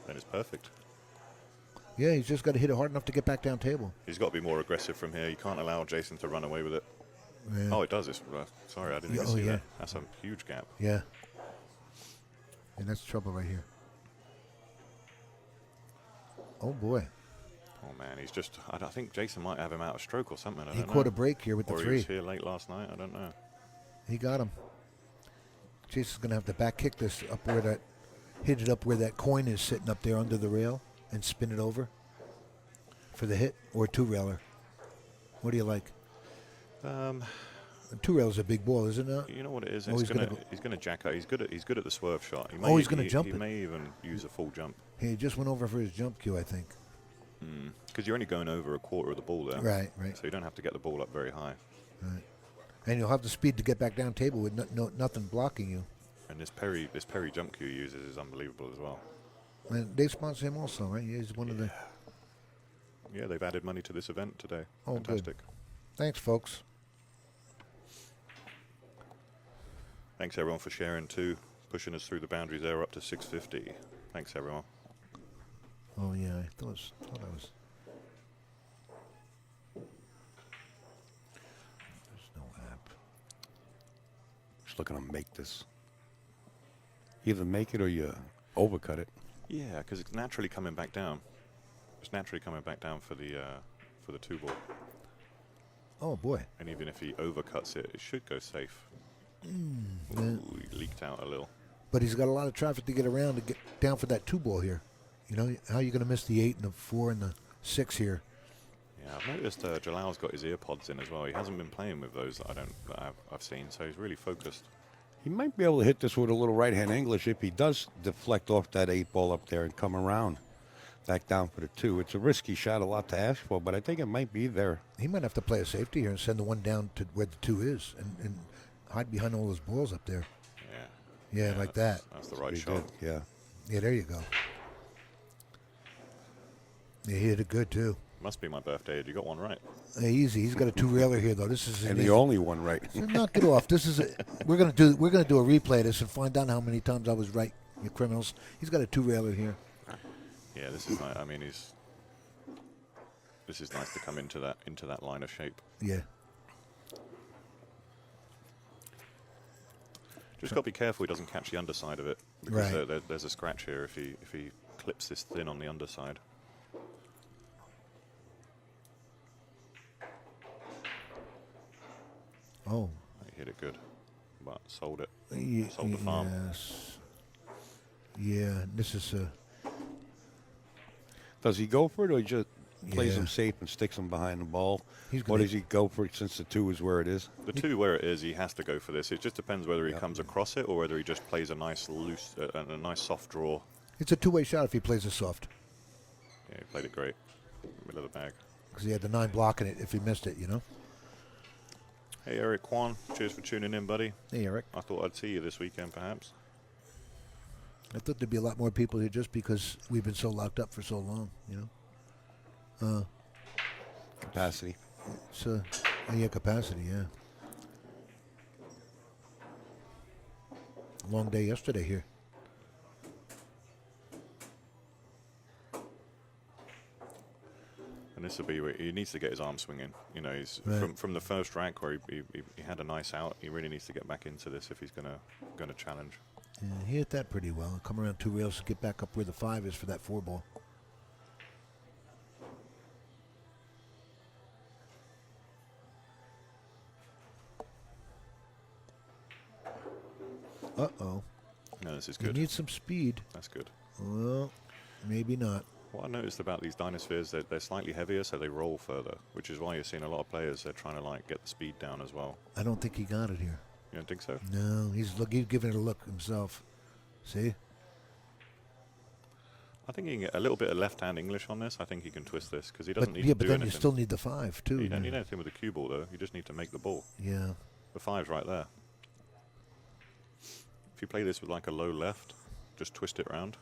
then it's perfect. Yeah, he's just got to hit it hard enough to get back down table. He's got to be more aggressive from here. You can't allow Jayson to run away with it. Yeah. Oh, it does. It's, sorry, I didn't even Oh, see yeah. that. That's a huge gap. Yeah. And that's trouble right here. Oh boy, Oh man, he's just. I think Jayson might have him out of stroke or something. I he don't caught know. a break here with the Or he 3. was here late last night. I don't know. He got him. Jason's gonna have to back kick this up where that, hit it up where that coin is sitting up there under the rail, and spin it over for the hit, or a 2-railer. What do you like? A 2-railer is a big ball, isn't it? You know what it is? Oh, It's he's gonna, gonna go- he's going to jack out. He's good at the swerve shot. He Oh, he's gonna jump He it. may even use a full jump He just went over for his jump cue, I think. because you're only going over a quarter of the ball there. Right, right, So you don't have to get the ball up very high. right. And you'll have the speed to get back down table with nothing blocking you. And this Perry jump cue he uses is unbelievable as well. And they sponsor him also, right? He's one of the. Yeah, they've added money to this event today. Oh, good. Fantastic. Thanks, folks. Thanks everyone for sharing too. pushing us through the boundaries there up to 650. Thanks, everyone. Oh yeah, I thought I was. There's no app. Just looking to make this. Either make it or you overcut it. Yeah, because it's naturally coming back down. It's naturally coming back down for the 2-ball. Oh boy. And even if he overcuts it, it should go safe. Yeah. Ooh, he leaked out a little. But he's got a lot of traffic to get around to get down for that 2-ball here. You know, how are you going to miss the 8 and the 4 and the 6 here? Yeah, I've noticed Jalal's got his ear pods in as well. He hasn't been playing with those that I've seen, so he's really focused. He might be able to hit this with a little right-hand English if he does deflect off that 8-ball up there and come around back down for the 2. It's a risky shot, a lot to ask for, but I think it might be there. He might have to play a safety here and send the 1 down to where the 2 is and hide behind all those balls up there. Yeah. Yeah, like that. That's the right He shot. did, yeah. Yeah, there you go. Yeah, he hit it good too. Must be my birthday. You got one right. Easy. He's got a 2-railer here though. This is And the only one right. So knock it off. This is we're gonna do a replay of this and find out how many times I was right. You criminals. He's got a 2-railer here. Yeah, this is nice. I mean, this is nice to come into that line of shape. Yeah. Just got to be careful he doesn't catch the underside of it, because Right. there's a scratch here if he clips this thin on the underside. Oh. He hit it good, but sold it. Ye- Sold the farm. Yes. Yeah. This is Does he go for it or he just plays Yeah. him safe and sticks him behind the ball? He's Or gonna- does he go for it since the 2 is where it is? The 2 where it is, he has to go for this. It just depends whether he Yep. comes across it or whether he just plays a nice loose, a nice soft draw. it's a 2-way shot if he plays it soft Yeah, he played it great. Middle of the bag. because he had the 9 blocking it if he missed it. You know. Hey, Eric Kwan, cheers for tuning in, buddy. Hey, Eric. I thought I'd see you this weekend, perhaps. I thought there'd be a lot more people here just because we've been so locked up for so long. You know. Capacity. It's yeah, capacity. Yeah. Long day yesterday here. And this will be where he needs to get his arm swinging. You know, he's Right. from the first rack where he had a nice out. He really needs to get back into this if he's gonna challenge. Yeah, he hit that pretty well. Come around 2 rails to get back up where the 5 is for that 4-ball. Uh-oh. No, this is You good. need some speed. That's good. Well, maybe not. What I noticed about these Dynaspheres, they're slightly heavier, so they roll further, which is why you're seeing a lot of players, they're trying to like get the speed down as well. I don't think he got it here. You don't think so? No, he's giving it a look himself. See? I think he can get a little bit of left-hand English on this. I think he can twist this because he doesn't But need yeah, to but do then anything. you still need the 5 too. You don't need anything with the cue ball though. You just need to make the ball. Yeah. The 5's right there. If you play this with like a low left, just twist it round.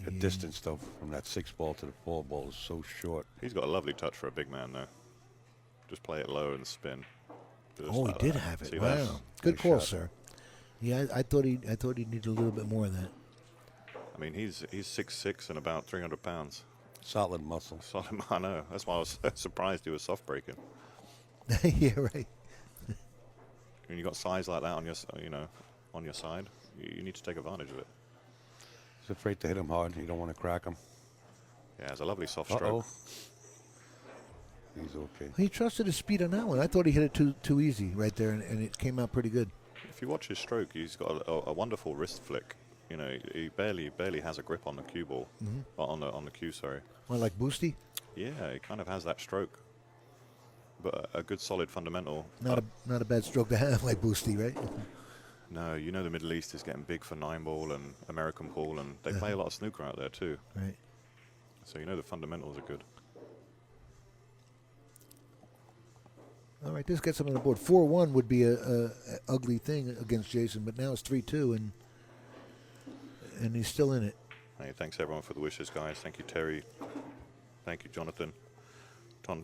The distance, though, from that 6-ball to the 4-ball is so short. He's got a lovely touch for a big man though. Just play it low and spin. Just Oh, he like did that. have it. See Wow. that? Good Nice call, shot. sir. Yeah, I thought he needed a little bit more of that. I mean, he's 6'6" and about 300 pounds. Solid muscle. So I know. That's why I was so surprised he was soft breaking. Yeah, right. When you got size like that on your, on your side, you need to take advantage of it. He's afraid to hit him hard. You don't want to crack him. Yeah, it's a lovely soft Uh-oh. stroke. He's okay. He trusted his speed on that one. I thought he hit it too easy right there, and it came out pretty good. If you watch his stroke, he's got a wonderful wrist flick. You know, he barely has a grip on the cue ball, on the cue. Sorry. Well, like Boosty, Yeah, he kind of has that stroke, but a good solid fundamental. not a bad stroke to have like Boosty, right? No, you know the Middle East is getting big for 9-ball and American pool, and they play a lot of snooker out there too. Right. So you know the fundamentals are good. All right, this gets him on the board. 4-1 would be a ugly thing against Jayson, but now it's 3-2, and he's still in it. Hey, thanks everyone for the wishes, guys. Thank you, Terry. Thank you, Jonathan.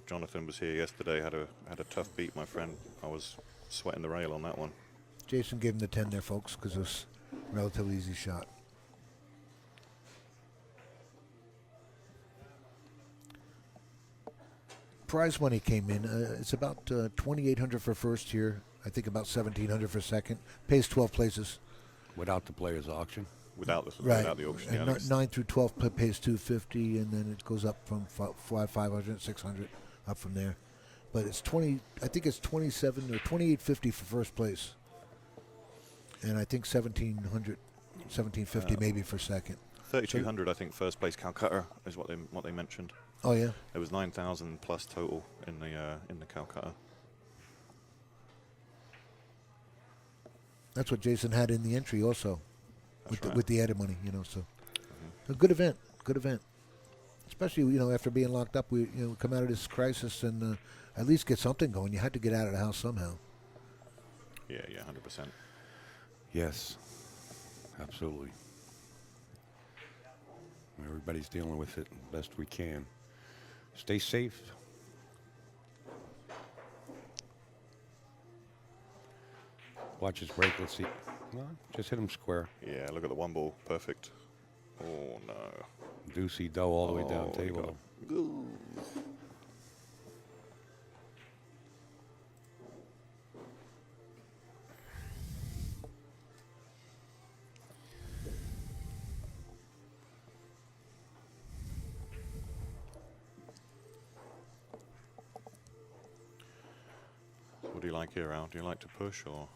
Jonathan was here yesterday. Had a tough beat, my friend. I was sweating the rail on that one. Jayson gave him the 10 there, folks, because it was a relatively easy shot. Prize money came in. It's about 2,800 for first here. I think about 1,700 for second. Pays 12 places. Without the player's auction. Without the Right. without the auction. And Yeah, I think 9 through 12 pays 250, and then it goes up from 500, 600, up from there. But it's 20. I think it's 27 or 2850 for first place, and I think 1,700, 1,750 maybe for second. 3,200, I think, first place Calcutta is what they mentioned. Oh yeah. There was 9,000 plus total in the Calcutta. That's what Jayson had in the entry also, That's right. with the added money, you know. So a good event, especially after being locked up. We come out of this crisis and at least get something going. You had to get out of the house somehow. Yeah, 100%. Yes, absolutely. Everybody's dealing with it best we can. Stay safe. Watch his break. Let's see. Well, just hit him square. Yeah, look at the one ball, perfect. Oh no. Deucey dough all the way down Oh, we table. got- What do you like here, Al? Do you like to push, or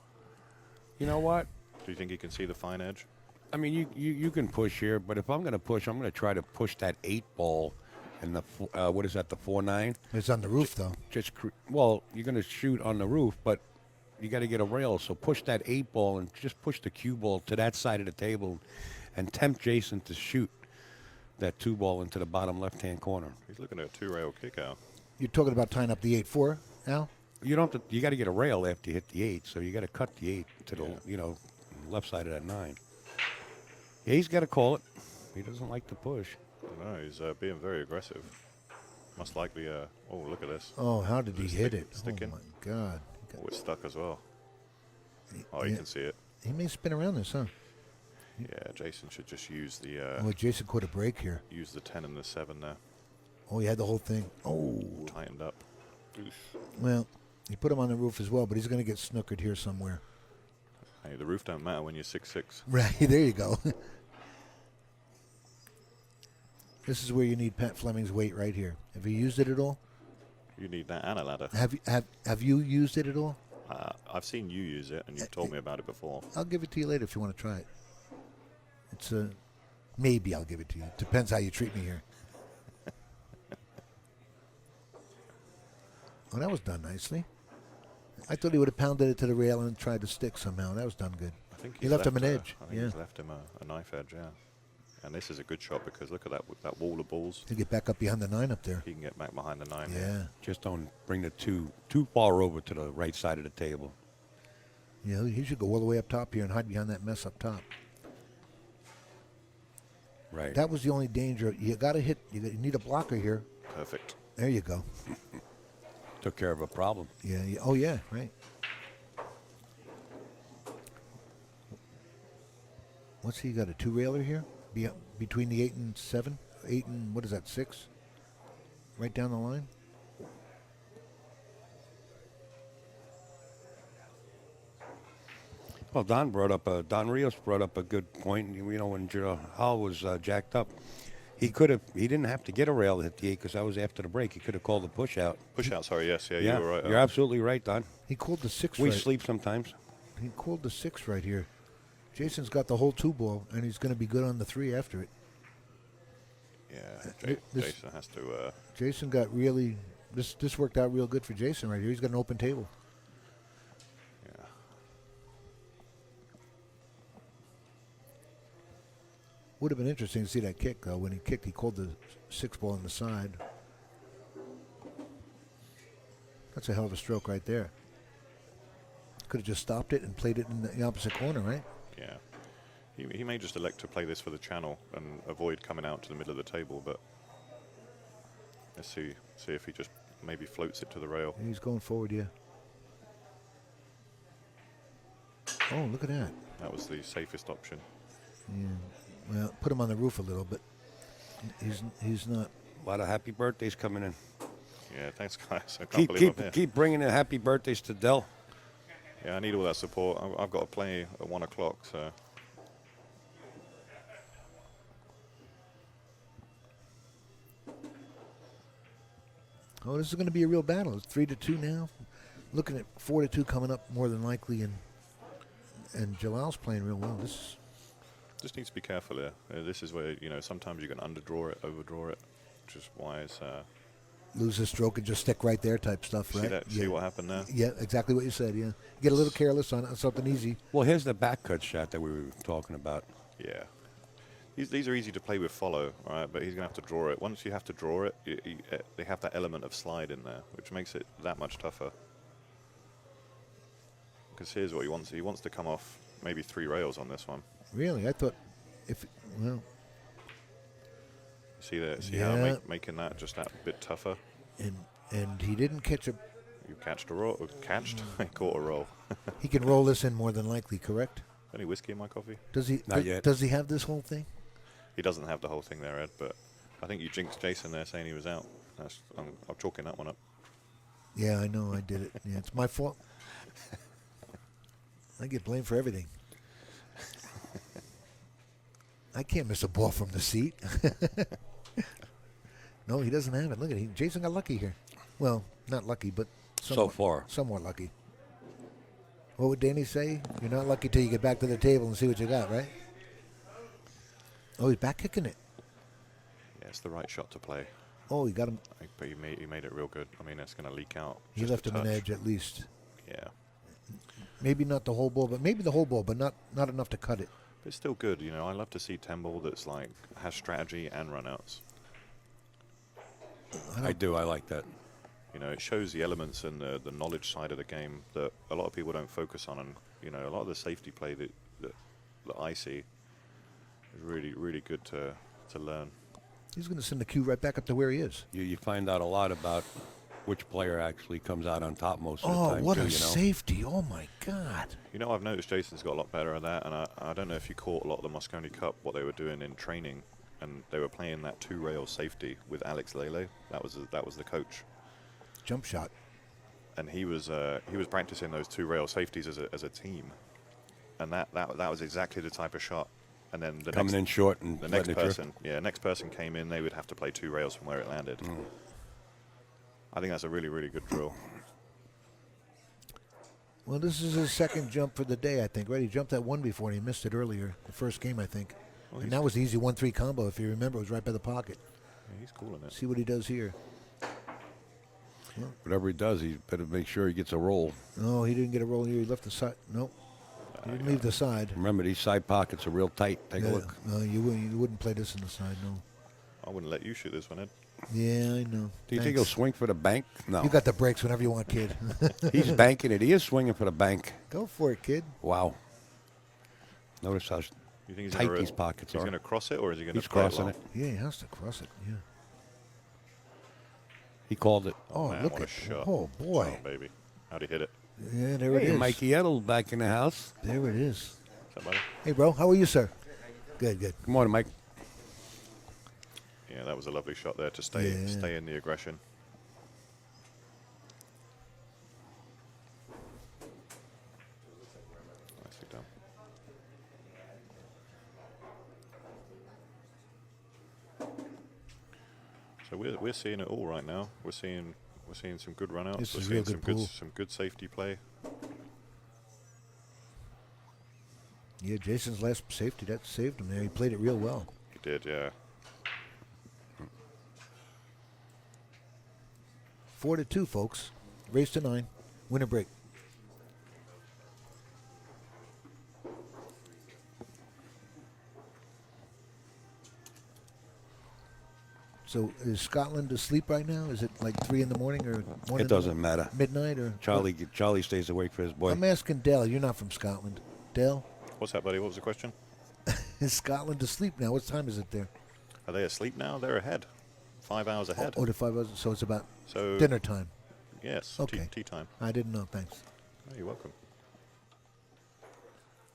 You know what? do you think you can see the fine edge? I mean, you can push here, but if I'm going to push, I'm going to try to push that 8 ball and the what is that, the 4-9? It's on the roof though. Well, you're going to shoot on the roof, but you got to get a rail. So push that 8 ball and just push the cue ball to that side of the table, and tempt Jayson to shoot that 2 ball into the bottom left-hand corner. He's looking at a 2-rail kick out. You're talking about tying up the 8-4, Al? You don't have to. You got to get a rail after you hit the 8, so you got to cut the 8 to the Yeah. left side of that 9. Yeah, he's got to call it. He doesn't like to push. No, he's being very aggressive. Must likely. Oh, look at this. Oh, how did he hit it? Stick Oh in. my God! Oh, it's stuck as well. Oh, you Yeah. can see it. He may spin around this, huh? Yeah, Jayson should just use the Oh, Jayson caught a break here. use the 10 and the 7 there, Oh, he had the whole thing. Oh, tightened up. well, he put him on the roof as well, but he's going to get snookered here somewhere. Hey, the roof don't matter when you're 6'6". Right, there you go. This is where you need Pat Fleming's weight right here. Have you used it at all? You need that and a ladder. Have you used it at all? I've seen you use it, and you've told me about it before. I'll give it to you later if you want to try it. It's maybe I'll give it to you. Depends how you treat me here. Oh, that was done nicely. I thought he would have pounded it to the rail and tried to stick somehow. That was done good. I think He left him an a- edge, I think yeah. he's left him a knife edge, yeah. And this is a good shot because look at that wall of balls. He'll get back up behind the 9 up there. He can get back behind the 9. Yeah. Just don't bring the too far over to the right side of the table. Yeah, he should go all the way up top here and hide behind that mess up top. Right. That was the only danger. You got to hit. You need a blocker here. Perfect. There you go. Took care of a problem. Yeah. Oh, yeah. Right. What's he got? A 2-railer here? Between the 8 and 7? 8 and, what is that, 6? Right down the line? Well, Don Rios brought up a good point. When Hall was jacked up, he didn't have to get a rail to hit the 8 because that was after the break. He could have called the push out. Push out, sorry, yes, yeah, Yeah, you were right. you're absolutely right, Don. He called the 6 We right. sleep sometimes. He called the 6 right here. Jayson's got the whole 2 ball, and he's going to be good on the 3 after it. Yeah, This- Jayson has to. Jayson got really... This worked out real good for Jayson right here. He's got an open table. Yeah. Would have been interesting to see that kick, though. When he kicked, he called the 6 ball on the side. That's a hell of a stroke right there. Could have just stopped it and played it in the opposite corner, right? Yeah. He may just elect to play this for the channel and avoid coming out to the middle of the table, but let's see if he just maybe floats it to the rail. He's going forward, yeah. Oh, look at that. That was the safest option. Yeah. Well, put him on the roof a little, but he's not. A lot of happy birthdays coming in. Yeah, thanks, guys. I can't believe I'm here. Keep bringing in happy birthdays to Dell. Yeah, I need all that support. I've got to play at 1 o'clock, so. Oh, this is going to be a real battle. It's 3-2 now. Looking at 4-2 coming up more than likely, and Jalal's playing real well. Just needs to be careful here. This is where, sometimes you can underdraw it, overdraw it, which is why it's... lose a stroke and just stick right there type stuff, right? See what happened there? Yeah, exactly what you said, yeah. Get a little careless on something easy. Well, here's the back cut shot that we were talking about. Yeah. These are easy to play with follow, right? But he's going to have to draw it. Once you have to draw it, they have that element of slide in there, which makes it that much tougher. Because here's what he wants. He wants to come off maybe 3 rails on this one. Really? I thought See how I'm making that just that bit tougher? And he didn't catch a... You catched a roll? Caught a roll. He can roll this in more than likely, correct? Any whiskey in my coffee? Does he? Not yet. Does he have this whole thing? He doesn't have the whole thing there, Ed, but I think you jinxed Jayson there saying he was out. I'm chalking that one up. Yeah, I know. I did it. Yeah, it's my fault. I get blamed for everything. I can't miss a ball from the seat. No, he doesn't have it. Look at it. Jayson got lucky here. Well, not lucky, but somewhat lucky. What would Danny say? You're not lucky till you get back to the table and see what you got, right? Oh, he's back kicking it. Yeah, it's the right shot to play. Oh, he got him. But he made it real good. I mean, it's going to leak out. He left him an edge at least. Yeah. Maybe not the whole ball, but maybe the whole ball, but not enough to cut it. But it's still good. I love to see 10 ball that's like has strategy and runouts. I do. I like that. It shows the elements and the knowledge side of the game that a lot of people don't focus on. And, a lot of the safety play that I see is really, really good to learn. He's going to send the cue right back up to where he is. You find out a lot about which player actually comes out on top most of the time. Oh, what a safety. Oh, my God. I've noticed Jayson's got a lot better at that. And I don't know if you caught a lot of the Moscone Cup, what they were doing in training. And they were playing that 2-rail safety with Alex Lele. That was the coach. Jump shot. And he was practicing those 2-rail safeties as a team. And that was exactly the type of shot. And then coming in short and the next person came in, they would have to play 2 rails from where it landed. I think that's a really, really good drill. Well, this is his second jump for the day, I think, right? He jumped that one before and he missed it earlier, the first game, I think. Well, and that was the easy 1-3 combo, if you remember. It was right by the pocket. Yeah, he's cool in it. See what he does here. Well, whatever he does, he better make sure he gets a roll. No, he didn't get a roll here. He left the side. Nope. He didn't leave the side. Remember, these side pockets are real tight. Take a look. No, you wouldn't play this in the side, no. I wouldn't let you shoot this one, Ed. Yeah, I know. Do you think he'll swing for the bank? No. You got the breaks whenever you want, kid. He's banking it. He is swinging for the bank. Go for it, kid. Wow. Notice how you think tight these pockets are. He's going to cross it, or is he going to? He's crossing it. Yeah, he has to cross it. Yeah. He called it. Oh, man, look what at a shot. Oh, boy. Oh, baby. How'd he hit it? Yeah, there it is. Mikey Edel back in the house. There it is. Is that buddy? Hey, bro. How are you, sir? Good, good. Good morning, Mike. Yeah, that was a lovely shot there to stay in the aggression. Nicely done. So we're seeing it all right now. We're seeing some good runouts. This We're is seeing real good pool. some good safety play. Yeah, Jason's last safety, that saved him there. He played it real well. He did, yeah. 4-2, folks. Race to 9. Winner break. So is Scotland asleep right now? Is it like 3 in the morning or 1? It doesn't matter. Midnight or Charlie stays awake for his boy. I'm asking Dell. You're not from Scotland. Dell? What's that, buddy? What was the question? Is Scotland asleep now? What time is it there? Are they asleep now? They're ahead. 5 hours ahead. Oh, to 5 hours. So it's about dinner time. Yes. Okay. Tea time. I didn't know. Thanks. Oh, you're welcome.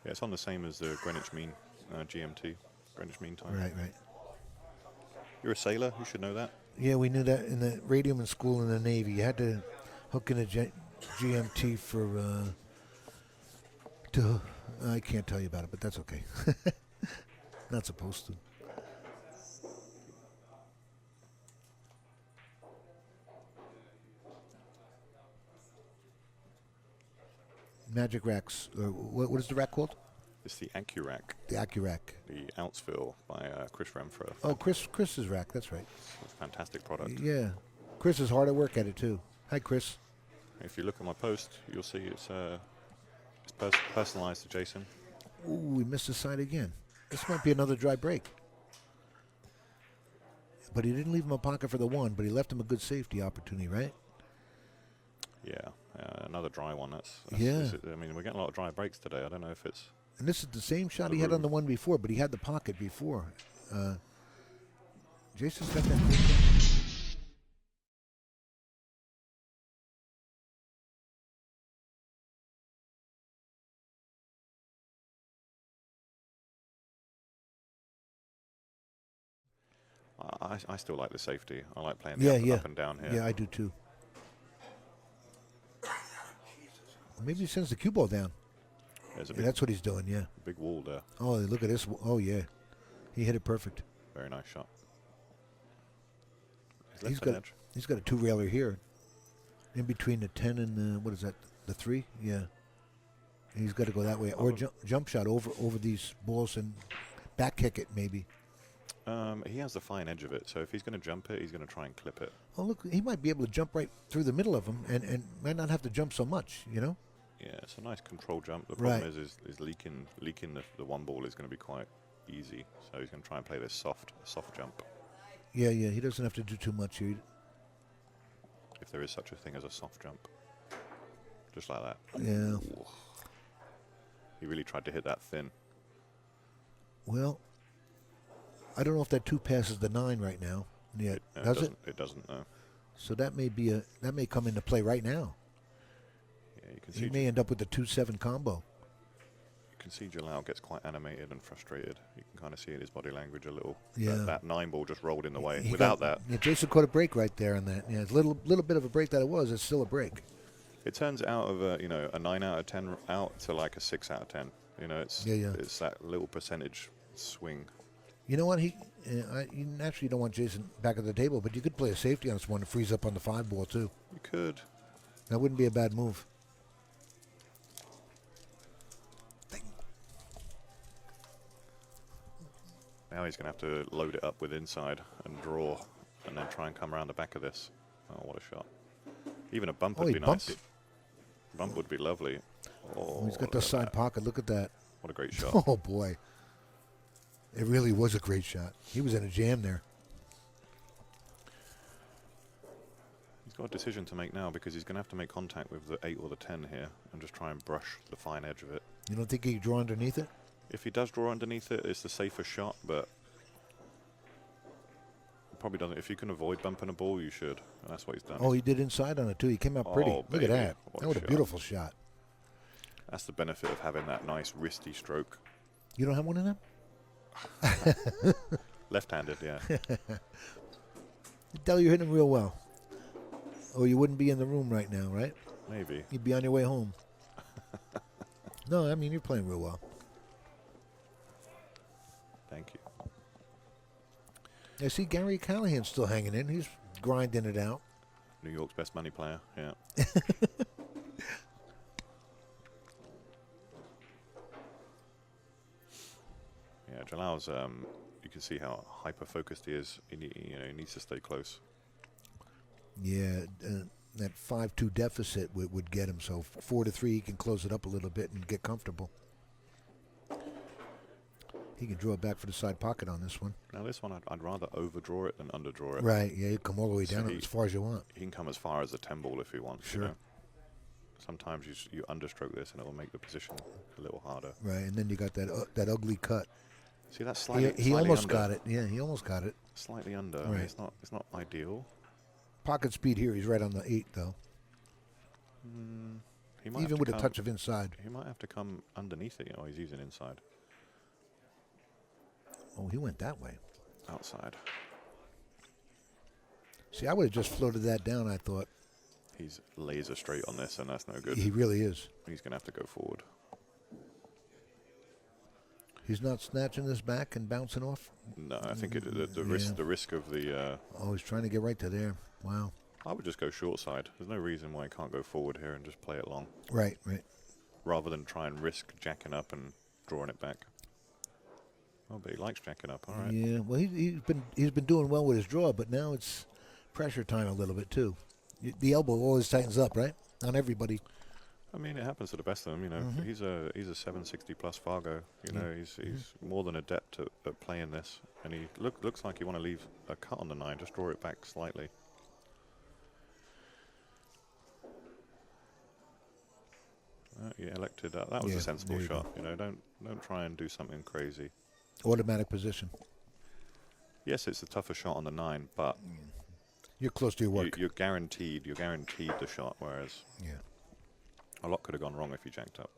Yeah, it's on the same as the Greenwich Mean GMT, Greenwich Mean Time. Right, right. You're a sailor. You should know that. Yeah, we knew that in the radioman school in the Navy. You had to hook in a GMT for I can't tell you about it, but that's okay. Not supposed to. Magic racks. What is the rack called? It's the AccuRack, The AccuRack. the Ounceville by Chris Renfro. Oh, Chris's rack. That's right. It's a fantastic product. Yeah. Chris is hard at work at it, too. Hi, Chris. If you look at my post, you'll see it's personalized to Jayson. Ooh, we missed the side again. This might be another dry break. But he didn't leave him a pocket for the one, but he left him a good safety opportunity, right? Yeah, another dry one. That's Yeah. I mean, we're getting a lot of dry breaks today. I don't know if it's... And this is the same shot The he had on room. the one before, but he had the pocket before. Jason's got that. I still like the safety. I like playing Yeah, the yeah. up and down here. Yeah, I do too. Maybe he sends the cue ball down. There's a Yeah, big, that's what he's doing, yeah. big wall there. Oh, look at this. Oh, yeah. He hit it perfect. Very nice shot. He's Left hand got edge. he's got a two-railer here. In between the 10 and the, what is that, the 3? Yeah. And he's got to go that way. Or jump shot over these balls and back kick it, maybe. He has the fine edge of it, so if he's going to jump it, he's going to try and clip it. Oh, look, he might be able to jump right through the middle of them and might not have to jump so much, you know? Yeah, it's a nice control jump. The problem Right. is leaking the one ball is going to be quite easy, so he's going to try and play this soft jump, Yeah, yeah, he doesn't have to do too much here. if there is such a thing as a soft jump. Just like that. Yeah. Ooh. He really tried to hit that thin. Well, I don't know if that 2 passes the 9 right now. Yeah, does it? It doesn't, no. So that may come into play right now. Yeah, you can He see may end up with the 2-7 combo. you can see Jalal gets quite animated and frustrated. You can kind of see in his body language a little. Yeah. That 9 ball just rolled in the way. He Without got- that, yeah, Jayson caught a break right there on that. Yeah, it's a little bit of a break that it was. It's still a break. it turns out of a 9 out of 10 out to like a 6 out of 10. It's it's that little percentage swing. You know what? You naturally don't want Jayson back at the table, but you could play a safety on this one to freeze up on the 5 ball too. You could. That wouldn't be a bad move. Now he's going to have to load it up with inside and draw, and then try and come around the back of this. Oh, what a shot! Even a bump Oh, would he be bumped nice. it. Bump would be lovely. Oh, He's got look the at side that. pocket. Look at that. What a great shot! Oh boy, it really was a great shot. He was in a jam there. He's got a decision to make now because he's going to have to make contact with the 8 or the 10 here and just try and brush the fine edge of it. You don't think he could draw underneath it? If he does draw underneath it, it's the safer shot, but probably doesn't. If you can avoid bumping a ball, you should. And that's what he's done. Oh, he did inside on it too. He came out pretty. Oh, Look at baby. that. What That a was a shot. beautiful shot. That's the benefit of having that nice wristy stroke. You don't have one of them? Left-handed, yeah. Tell you're hitting him real well. Or you wouldn't be in the room right now, right? Maybe. You'd be on your way home. No, I mean, you're playing real well. Thank you. I see Gary Callahan's still hanging in. He's grinding it out. New York's best money player, yeah. Yeah, Jalal's, you can see how hyper-focused he is. He needs to stay close. Yeah, that 5-2 deficit would get him. So 4-3, he can close it up a little bit and get comfortable. He can draw it back for the side pocket on this one. Now this one, I'd rather overdraw it than underdraw it. Right, yeah, you come all the way So down as far as you want. He can come as far as the 10 ball if he wants. Sure. Sometimes you understroke this and it will make the position a little harder. Right, and then you got that ugly cut. See, that's slightly He almost under. got it. Yeah, he almost got it. Slightly under. I mean, Right. it's not ideal. Pocket speed here. He's right on the 8, though. He might have even to with a come- touch of inside. He might have to come underneath it. Oh, he's using inside. Oh, he went that way. Outside. See, I would have just floated that down, I thought. He's laser straight on this, and that's no good. He really is. He's going to have to go forward. He's not snatching this back and bouncing off? No, I think the risk of the... Oh, he's trying to get right to there. Wow. I would just go short side. There's no reason why he can't go forward here and just play it long. Right. Rather than try and risk jacking up and drawing it back. Oh, but he likes jacking up. All right. Yeah, well, he's been doing well with his draw, but now it's pressure time a little bit, too. The elbow always tightens up, right? On everybody. I mean, it happens to the best of them. You know, he's a 760 plus Fargo. You know, he's more than adept at playing this, and he looks like you want to leave a cut on the 9, just draw it back slightly. He elected that. That was a sensible shot. You know, don't try and do something crazy. Automatic position. Yes, it's a tougher shot on the 9, but you're close to your work. You're guaranteed the shot. Whereas a lot could have gone wrong if you jacked up.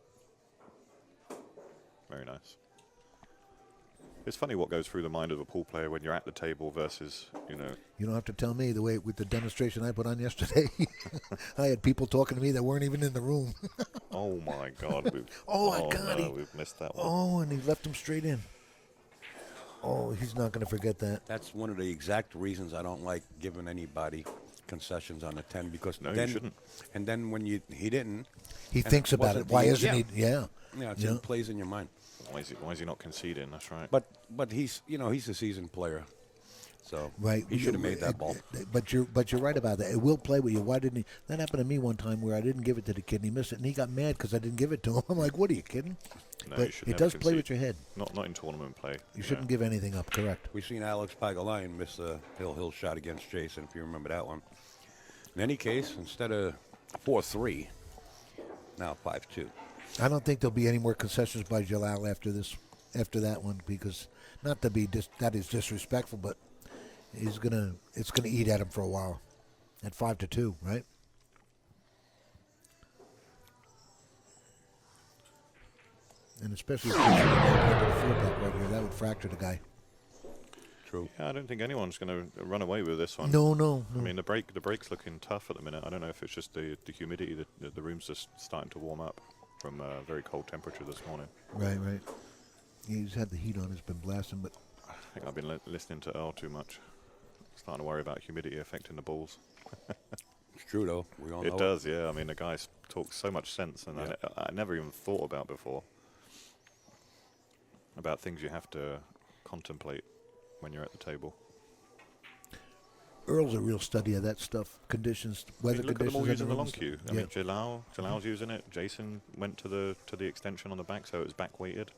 Very nice. It's funny what goes through the mind of a pool player when you're at the table versus, you know. You don't have to tell me the way with the demonstration I put on yesterday. I had people talking to me that weren't even in the room. Oh my God! We've missed that one. Oh, and he left him straight in. Oh, he's not going to forget that. That's one of the exact reasons I don't like giving anybody concessions on the 10 because No, then you shouldn't. And then when he didn't, He and thinks about wasn't it. Why being- isn't he? Yeah. Yeah, it plays in your mind. Why is he not conceding? That's right. But he's he's a seasoned player, so Right. he should have made that ball. But you're right about that. It will play with you. Why didn't he? That happened to me one time where I didn't give it to the kid and he missed it and he got mad because I didn't give it to him. I'm like, what are you kidding? No, but you should it never does play concede. with your head. Not in tournament play. You shouldn't give anything up. Correct. We've seen Alex Pagulayan miss a hill shot against Jayson, if you remember that one. In any case, instead of 4-3, now 5-2. I don't think there'll be any more concessions by Jalal after that one, because not to be that is disrespectful, but it's gonna eat at him for a while. At 5-2, right? And especially if he's right here, that would fracture the guy. True. Yeah, I don't think anyone's going to run away with this one. No. I mean, the break's looking tough at the minute. I don't know if it's just the humidity. The room's just starting to warm up from a very cold temperature this morning. Right. He's had the heat on. It's been blasting, but I think I've been listening to Earl too much. Starting to worry about humidity affecting the balls. It's true, though. We all know It does, yeah. I mean, the guy talks so much sense, and I never even thought about before. About things you have to contemplate when you're at the table. Earl's a real study of that stuff. Conditions, weather Look at them conditions. all and using the long rooms. cue. I mean, Jalal's using it. Jayson went to the extension on the back, so it was back weighted.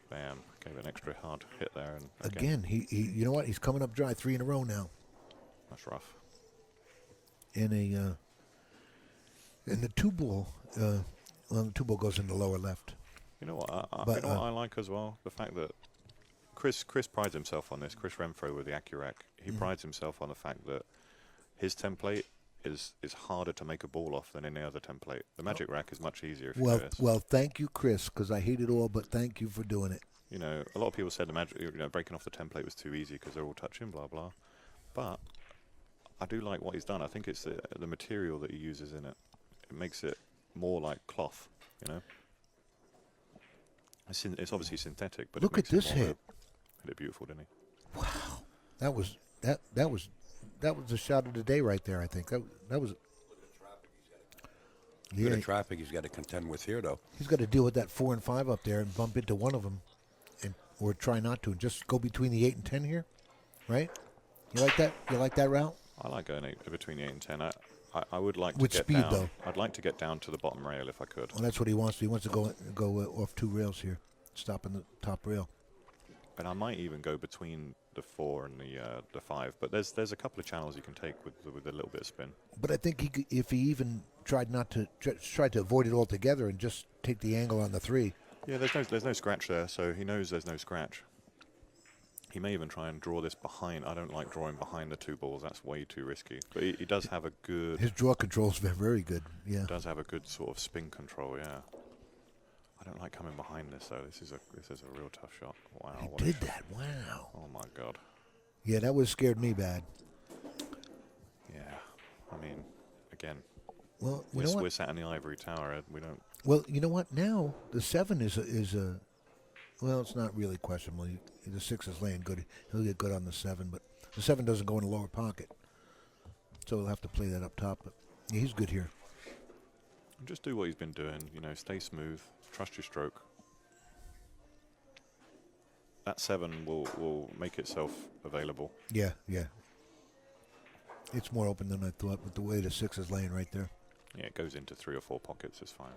Bam! Gave an extra hard hit there, and Again, he you know what? He's coming up dry 3 in a row now. That's rough. In the 2-ball, the 2-ball goes in the lower left. You know what? What I like as well? The fact that Chris prides himself on this. Chris Renfro with the AccuRack. He prides himself on the fact that his template is harder to make a ball off than any other template. The Magic Rack is much easier. If you notice. Well, thank you, Chris, because I hate it all, but thank you for doing it. You know, a lot of people said the Magic, breaking off the template was too easy because they're all touching, blah blah. But I do like what he's done. I think it's the material that he uses in it. It makes it more like cloth. You know. It's obviously synthetic, but Look it makes at this it more hit. Hit it beautiful, didn't he? Wow, that was the shot of the day right there. I think that was. Look at the traffic he's got to contend with here, though. He's got to deal with that 4 and 5 up there and bump into one of them, or try not to, and just go between the 8 and 10 here, right? You like that? You like that route? I like going between the 8 and 10. I would like With to get speed, down. though. I'd like to get down to the bottom rail if I could. Well, that's what he wants. He wants to go off 2 rails here, stopping the top rail. And I might even go between the 4 and the 5. But there's a couple of channels you can take with a little bit of spin. But I think if he even tried to avoid it altogether and just take the angle on the 3. Yeah, there's no scratch there, so he knows there's no scratch. He may even try and draw this behind. I don't like drawing behind the 2 balls. That's way too risky. But he does have a good... His draw control's very good, yeah. Does have a good sort of spin control, yeah. I don't like coming behind this, though. This is a real tough shot. Wow. He what a did shot. that, wow. Oh, my God. Yeah, that was scared me bad. Yeah. I mean, again, Well, you know we're what? sat in the ivory tower, Ed. We don't... Well, you know what? Now the 7 is a well, it's not really questionable. The 6 is laying good. He'll get good on the 7, but the 7 doesn't go in the lower pocket, so he'll have to play that up top. But yeah, he's good here. Just do what he's been doing. You know, stay smooth. Trust your stroke. That 7 will make itself available. Yeah, yeah. It's more open than I thought with the way the 6 is laying right there. Yeah, it goes into 3 or 4 pockets. It's fine.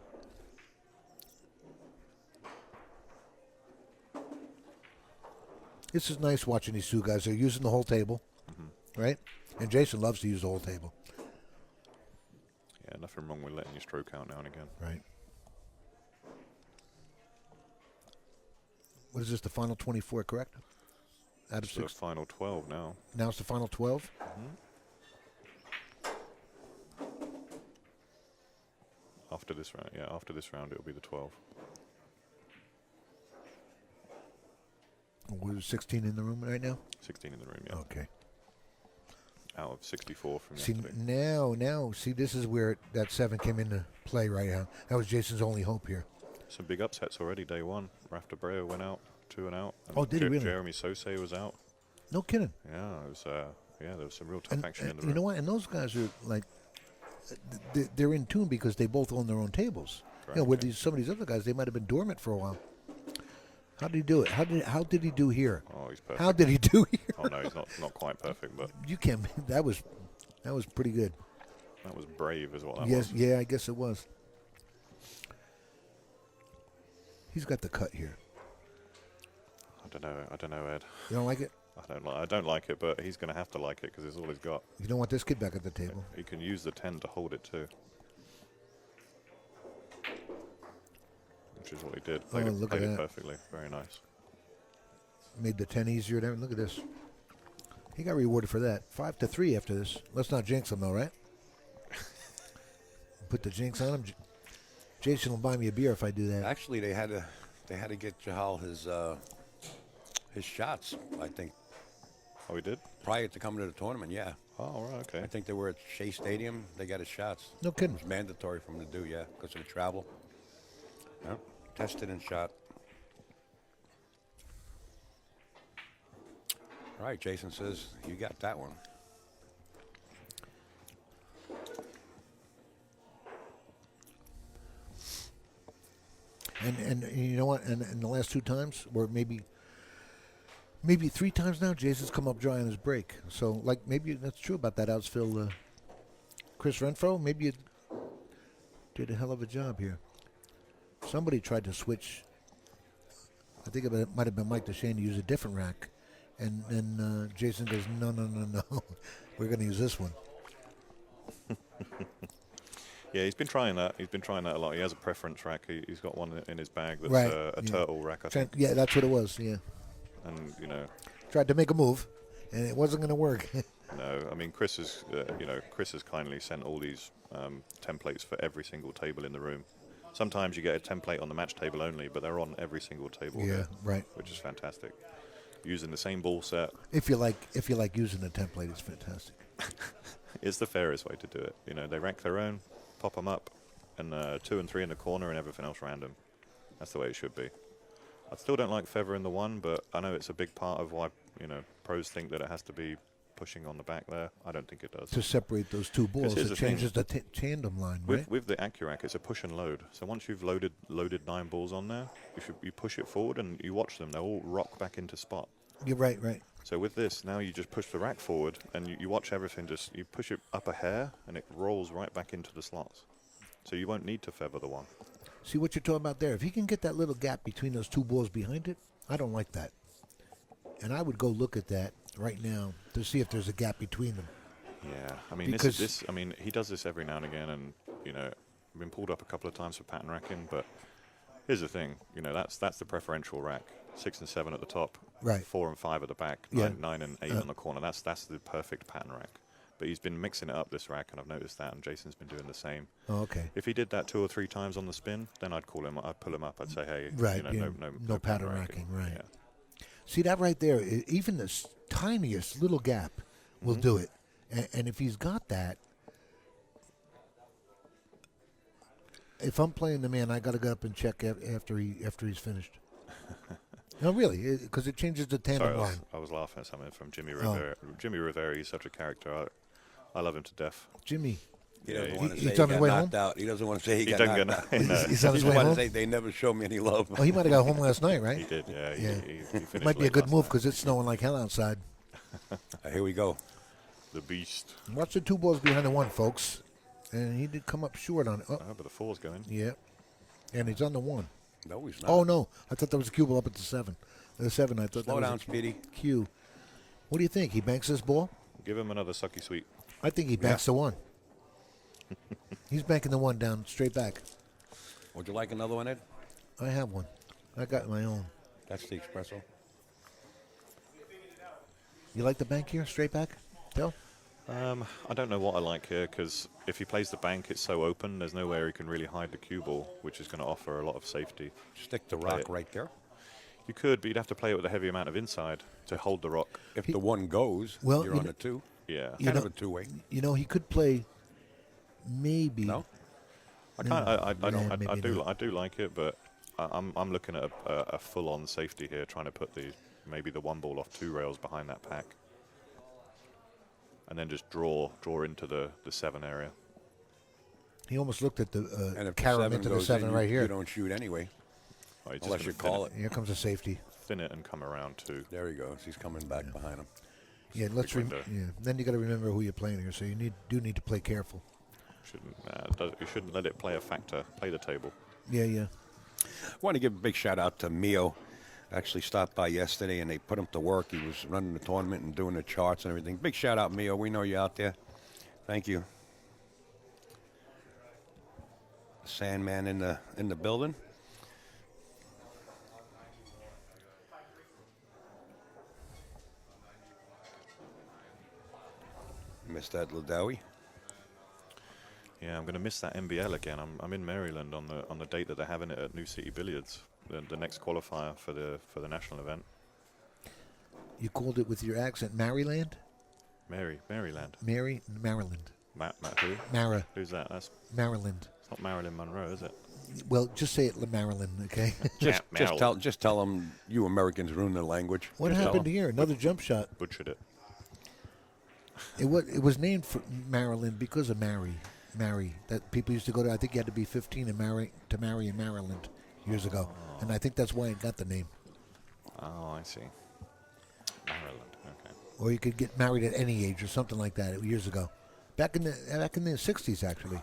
This is nice watching these 2 guys. They're using the whole table, right? And Jayson loves to use the whole table. Yeah, nothing wrong with letting your stroke out now and again. Right. What is this, the final 24, correct? Out of It's the 6. final 12 now. Now it's the final 12? After this round, yeah, after this round it'll be the 12. We're 16 in the room right now? 16 in the room, yeah. Okay. Out of 64 from See, yesterday. now, see, this is where that 7 came into play right now. That was Jason's only hope here. Some big upsets already, day 1. Rafter Breo went out, 2 and out. And Oh, did he really? Jeremy Sose was out. No kidding. Yeah, it was, there was some real tough And, action in the you room. know what? And those guys are like, they're in tune because they both own their own tables. You know, Correct, with yeah. some of these other guys, they might have been dormant for a while. How did he do it? How did he do here? Oh, he's perfect. How did he do here? Oh, no, he's not quite perfect, but You can't. That was pretty good. that was brave is what that Yes, was. yeah, I guess it was. He's got the cut here. I don't know, Ed. You don't like it? I don't like it, but he's going to have to like it because it's all he's got. You don't want this kid back at the table. He can use the 10 to hold it too. Which is what he did. Played, look played at it that. perfectly. Very nice. Made the 10 easier there. Look at this. He got rewarded for that. 5-3 after this. Let's not jinx him, though, right? Put the jinx on him. Jayson will buy me a beer if I do that. Actually, they had to get Jalal his shots, I think, Oh, he did? prior to coming to the tournament, yeah. Oh, right, okay. I think they were at Shea Stadium. They got his shots. No kidding. It was mandatory for him to do, yeah, because of the travel. Yeah. Tested and shot. All right, Jayson says, you got that one. And you know what? And the last 2 times, or maybe 3 times now, Jason's come up dry on his break. So, like, maybe that's true about that outfield. Chris Renfro, maybe you did a hell of a job here. Somebody tried to switch. I think it might have been Mike DeShane to use a different rack. And then Jayson goes, no. We're going to use this one. Yeah, he's been trying that. He's been trying that a lot. He has a preference rack. He's got one in his bag that's Right, a yeah. turtle rack, I think. Yeah, that's what it was, yeah. And, you know, Tried to make a move, and it wasn't going to work. no, I mean, Chris has kindly sent all these templates for every single table in the room. Sometimes you get a template on the match table only, but they're on every single table Yeah, here, right. which is fantastic. Using the same ball set, If you like using the template, it's fantastic. it's the fairest way to do it. You know, they rank their own, pop them up, and 2 and 3 in the corner, and everything else random. That's the way it should be. I still don't like feather in the 1, but I know it's a big part of why, you know, pros think that it has to be pushing on the back there. I don't think it does. To separate those 2 balls, here's it the thing. changes the tandem line, right? With the AccuRack, it's a push and load. So once you've loaded 9 balls on there, if you push it forward and you watch them, they'll all rock back into spot. You're right. So with this, now you just push the rack forward and you watch everything, you push it up a hair and it rolls right back into the slots. So you won't need to feather the 1. See what you're talking about there? If he can get that little gap between those 2 balls behind it, I don't like that. And I would go look at that right now to see if there's a gap between them. Yeah, I mean, Because- I mean, he does this every now and again, and you know, I've been pulled up a couple of times for pattern racking. But here's the thing, you know, that's the preferential rack, 6 and 7 at the top. Right. 4 and 5 at the back, Yeah. 9 and 8 on the corner. That's the perfect pattern rack. But he's been mixing it up, this rack, and I've noticed that, and Jason's been doing the same. Oh, okay. If he did that 2 or 3 times on the spin, then I'd call him. I'd pull him up. I'd say, hey, Right. no pattern racking. Right. Yeah. See that right there? Even the tiniest little gap will do it. And if he's got that, if I'm playing the man, I got to go up and check after he's finished. No, really, because it changes the tandem Sorry, line. I was laughing at something from Jimmy Rivera. Jimmy Rivera, he's such a character. I love him to death. Jimmy. He doesn't Yeah, want to he's say he on his got way knocked home? out. He doesn't want to say he He got doesn't knocked get out. no. He's on his He way want to home? say they never show me any love. Oh, he might have got home last night, right? He did, yeah. Yeah. He finished It might be a late good last move night. because it's snowing like hell outside. Here we go. The beast. Watch the 2 balls behind the 1, folks. And he did come up short on it. Oh, Oh, but the 4's going. yeah. And he's on the 1. No, he's not. Oh, no. I thought that was a cue ball up at the 7. The 7, I thought Slow that was down, a Speedy. cue. What do you think? He banks this ball? Give him another sucky sweet. I think he banks the 1. He's banking the 1 down straight back. Would you like another one, Ed? I have one. I got my own. That's the espresso. You like the bank here, straight back? Bill? I don't know what I like here, because if he plays the bank, it's so open, there's nowhere he can really hide the cue ball, which is going to offer a lot of safety. Stick the rock right there. You could, but you'd have to play it with a heavy amount of inside to hold the rock. If the 1 goes, Well, you're you on know- a 2. Yeah. Kind of a 2-way. You know, he could play maybe. No? I not. do like it, but I'm looking at a full-on safety here, trying to put maybe the 1 ball off 2 rails behind that pack, and then just draw into the 7 area. He almost looked at And the if carom the 7 into the goes 7 in, right here. you don't shoot anyway, Oh, he's just unless gonna you call it. Here comes a safety. thin it and come around too. There he goes. He's coming back behind him. Yeah, let's window. Then you got to remember who you're playing here, so you do need to play careful. You shouldn't let it play a factor. Play the table. Yeah, yeah. I want to give a big shout out to Mio. Actually stopped by yesterday and they put him to work. He was running the tournament and doing the charts and everything. Big shout out, Mio. We know you out there. Thank you. Sandman in the building. Missed that Ladawi. Yeah, I'm going to miss that NBL again. I'm in Maryland on the date that they're having it at New City Billiards, the next qualifier for the national event. You called it with your accent, Maryland? Maryland. Maryland. Matt who? Mara. Who's that? That's Maryland. it's not Marilyn Monroe, is it? Well, just say it, Maryland, okay? Just tell them you Americans ruin the language. What Just tell happened 'em. here? Another jump shot. Butchered it. It was named for Maryland because of Mary. That people used to go to. I think you had to be 15 and marry in Maryland years ago, and I think that's why it got the name. Oh, I see. Maryland. Okay. Or you could get married at any age or something like that years ago, back in the 60s actually.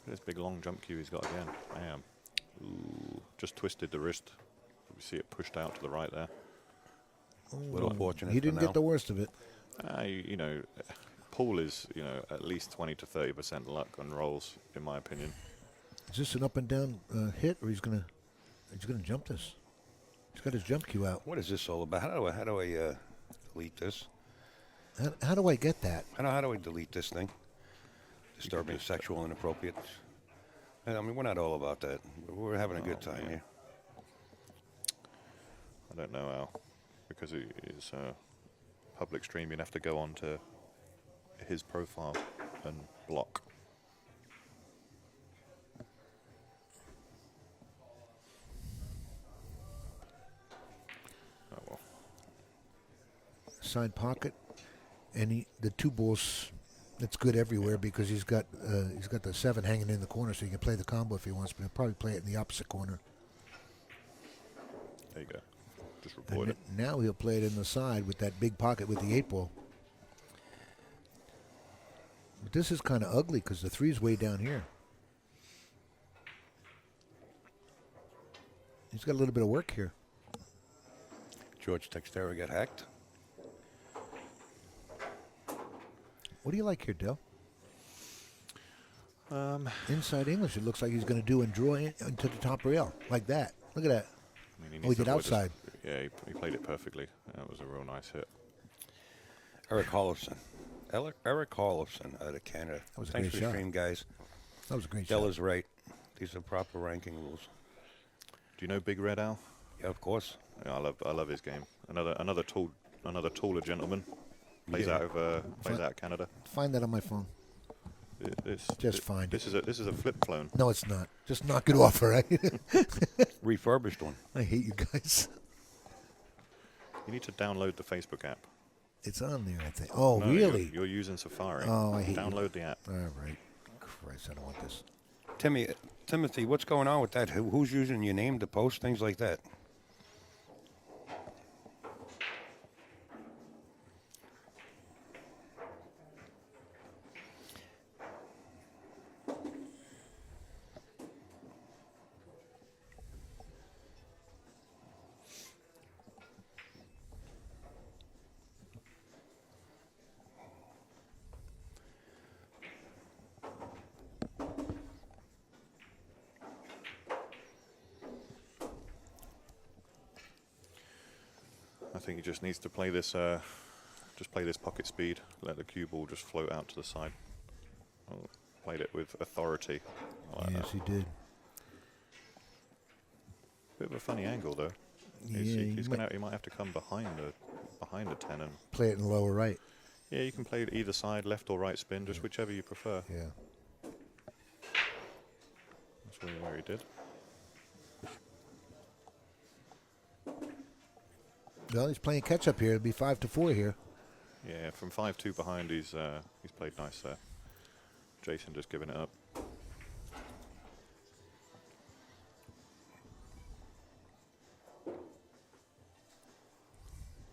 This big long jump cue he's got again. Bam. Ooh, just twisted the wrist. We see it pushed out to the right there. Little fortunate. He didn't for get now. the worst of it. Pool is at least 20 to 30% luck on rolls, in my opinion. Is this an up and down hit, or he's gonna jump this? He's got his jump cue out. What is this all about? How do I delete this? How do I get that? How do I delete this thing? Disturbing, sexual, inappropriate. I mean, we're not all about that. We're having a good time here. I don't know, Al, because it is a public stream. You'd have to go on to his profile and block. Oh well. Side pocket, and the 2 balls. That's good everywhere because he's got the 7 hanging in the corner, so he can play the combo if he wants. But he'll probably play it in the opposite corner. There you go. Just And report it. now he'll play it in the side with that big pocket with the 8 ball. But this is kind of ugly because the 3's way down here. He's got a little bit of work here. George Textera got hacked. What do you like here, Dale? Inside English, it looks like he's going to do and draw into the top rail like that. Look at that. I mean, Oh, he did outside. Yeah, he played it perfectly. That was a real nice hit. Eric Hollison. Eric Hollison out of Canada. That was a Thanks great for the shot. stream, guys. That was a great Del shot. is right. These are proper ranking rules. Do you know Big Red Al? Yeah, of course. Yeah, I love his game. Another taller gentleman. Plays Yeah. out of Canada. Find that on my phone. Find this it. This is a flip clone. No, it's not. Just knock it off, all right? Refurbished one. I hate you guys. You need to download the Facebook app. It's on there, I think. Oh, No, really? You're using Safari. Oh, I hate you. Download the app. All right. Christ, I don't want this. Timothy, what's going on with that? Who's using your name to post things like that? I think he just needs to play this. Just play this pocket speed. Let the cue ball just float out to the side. Oh, played it with authority. I like Yes, that. he did. Bit of a funny angle though. Yeah, He might have to come behind the 10 and play it in the lower right. yeah, you can play it either side, left or right spin, just whichever you prefer. Yeah. That's really where he did. Well, he's playing catch up here. It'll be 5-4 here. Yeah, from 5-2 behind, he's played nice there. Jayson just giving it up.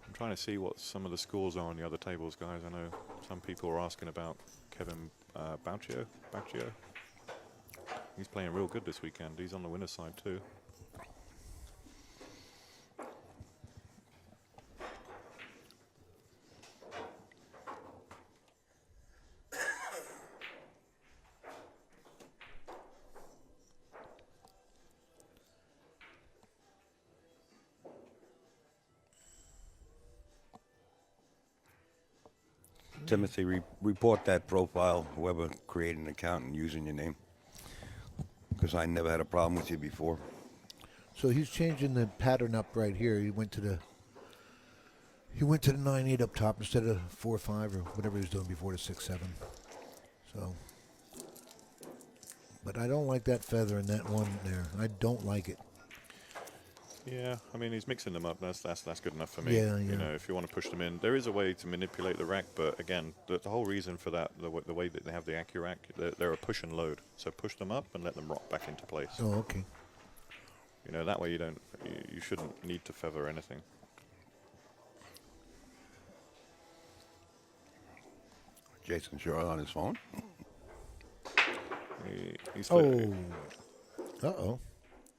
I'm trying to see what some of the scores are on the other tables, guys. I know some people are asking about Kevin Baccio. He's playing real good this weekend. He's on the winner's side too. Timothy, report that profile, whoever created an account and using your name. Because I never had a problem with you before. So he's changing the pattern up right here. He went to the 9-8 up top instead of 4-5 or whatever he was doing before the 6-7. So, but I don't like that feather in that one there. I don't like it. Yeah, I mean he's mixing them up. That's good enough for me. Yeah, You yeah. know, if you want to push them in, there is a way to manipulate the rack, but again, the whole reason for that, the way that they have the AccuRack, they're a push and load. So push them up and let them rock back into place. Oh, okay. You know, that way you shouldn't need to feather anything. Jason's sure on his phone. He's Oh. Uh-oh.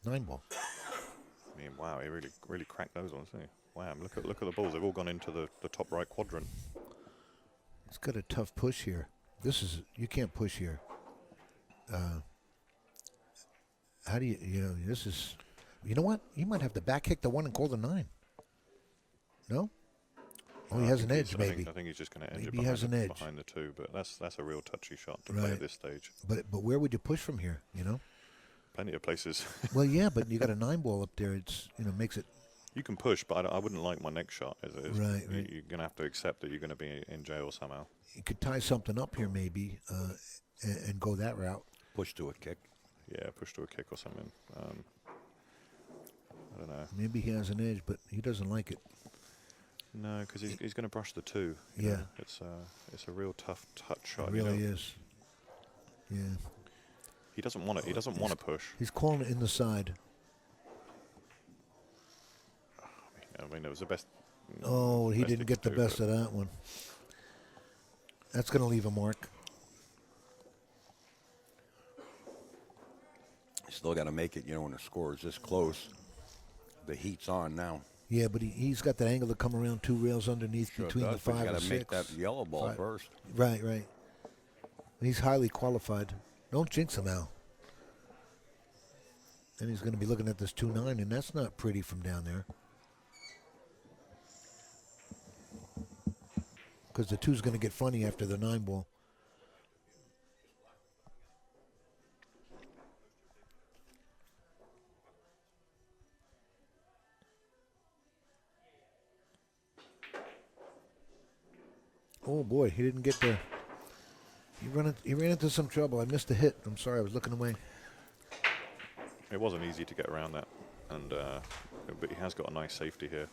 9 ball. I mean, wow, he really cracked those ones, didn't he? Wow, look at the balls. They've all gone into the top right quadrant. It's got a tough push here. You can't push here. How do you know what? You might have to back kick the 1 and call the 9. No? Oh, he I has an think edge, maybe. I think he's just going to edge Maybe it he has an edge. behind the 2, but that's a real touchy shot to play Right. at this stage. But where would you push from here, you know? Plenty of places. Well, yeah, but you got a 9 ball up there. It's, makes it. You can push, but I wouldn't like my next shot as it is. Right. You're going to have to accept that you're going to be in jail somehow. You could tie something up here maybe and go that route. Push to a kick. Yeah, push to a kick or something. I don't know. Maybe he has an edge, but he doesn't like it. No, because he's going to brush the 2. you Yeah. know. It's a real tough touch shot. It really is. Yeah. He doesn't want it. He doesn't want to push. He's calling it in the side. I mean, it was the best. Oh, he best didn't get the could do, best but of that one. That's going to leave a mark. Still got to make it, when the score is this close. The heat's on now. Yeah, but he's got that angle to come around 2 rails underneath Sure between does, the but 5 you and got to 6. make that yellow ball 5. first. Right. He's highly qualified. Don't jinx him, Al. And he's going to be looking at this 2-9, and that's not pretty from down there. because the 2's going to get funny after the 9 ball. Oh boy, he didn't get the. He ran into some trouble. I missed a hit. I'm sorry, I was looking away. It wasn't easy to get around that, and but he has got a nice safety here.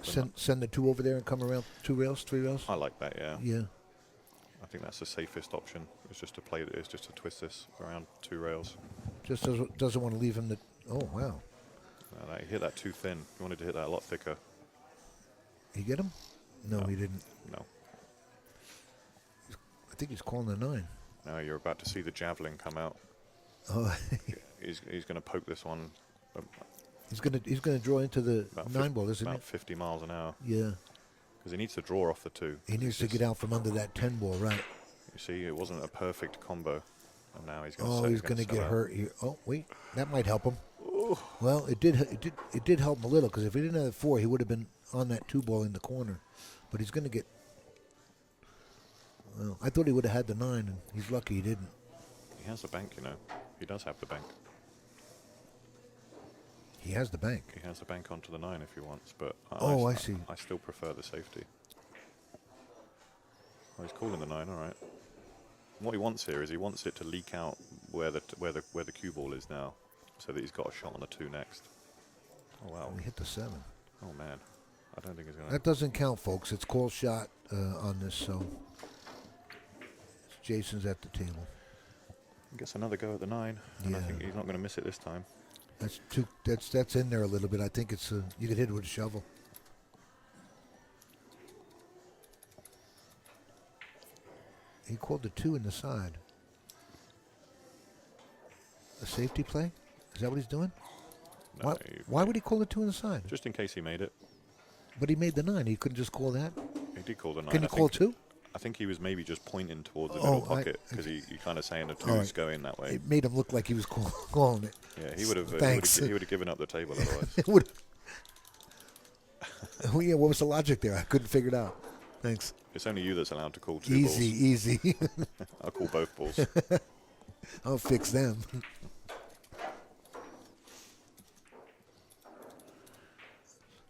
Send the 2 over there and come around 2 rails, 3 rails. I like that, yeah. Yeah. I think that's the safest option. It's just to play. It's just to twist this around 2 rails. Just doesn't want to leave him. Oh wow. He hit that too thin. He wanted to hit that a lot thicker. He get him? No, he didn't. No. I think he's calling the 9. Now you're about to see the javelin come out. Oh. He's going to poke this one. He's gonna draw into the 9 ball, isn't about it? 50 miles an hour. Yeah. Because he needs to draw off the 2. He needs to get out from under that 10 ball, right? You see, it wasn't a perfect combo, and now he's going Oh, to. he's going to get hurt here. Oh, wait, that might help him. Ooh. Well, it did help him a little, because if he didn't have the 4, he would have been on that 2 ball in the corner. But he's going to get. Well, I thought he would have had the 9, and he's lucky he didn't. He has the bank, you know. He does have the bank. He has the bank. He has the bank onto the 9 if he wants, but I see. I still prefer the safety. Well, he's calling the 9, all right. What he wants here is he wants it to leak out where the cue ball is now, so that he's got a shot on the 2 next. Oh wow! We hit the 7. Oh man, I don't think he's gonna. That doesn't count, folks. It's call shot on this, so Jayson's at the table. He gets another go at the 9, and I think he's not going to miss it this time. That's too. That's in there a little bit. I think it's you could hit it with a shovel. He called the 2 in the side. A safety play? Is that what he's doing? No, why would he call the 2 in the side? Just in case he made it. But he made the 9. He couldn't just call that. He did call the 9. Can he call 2? I think he was maybe just pointing towards the middle pocket because you kind of saying the 2's going that way. It made him look like he was calling it. Yeah, he would have. Thanks. He would have given up the table otherwise. It would. Oh yeah, what was the logic there? I couldn't figure it out. Thanks. It's only you that's allowed to call 2 balls. Easy. I'll call both balls. I'll fix them.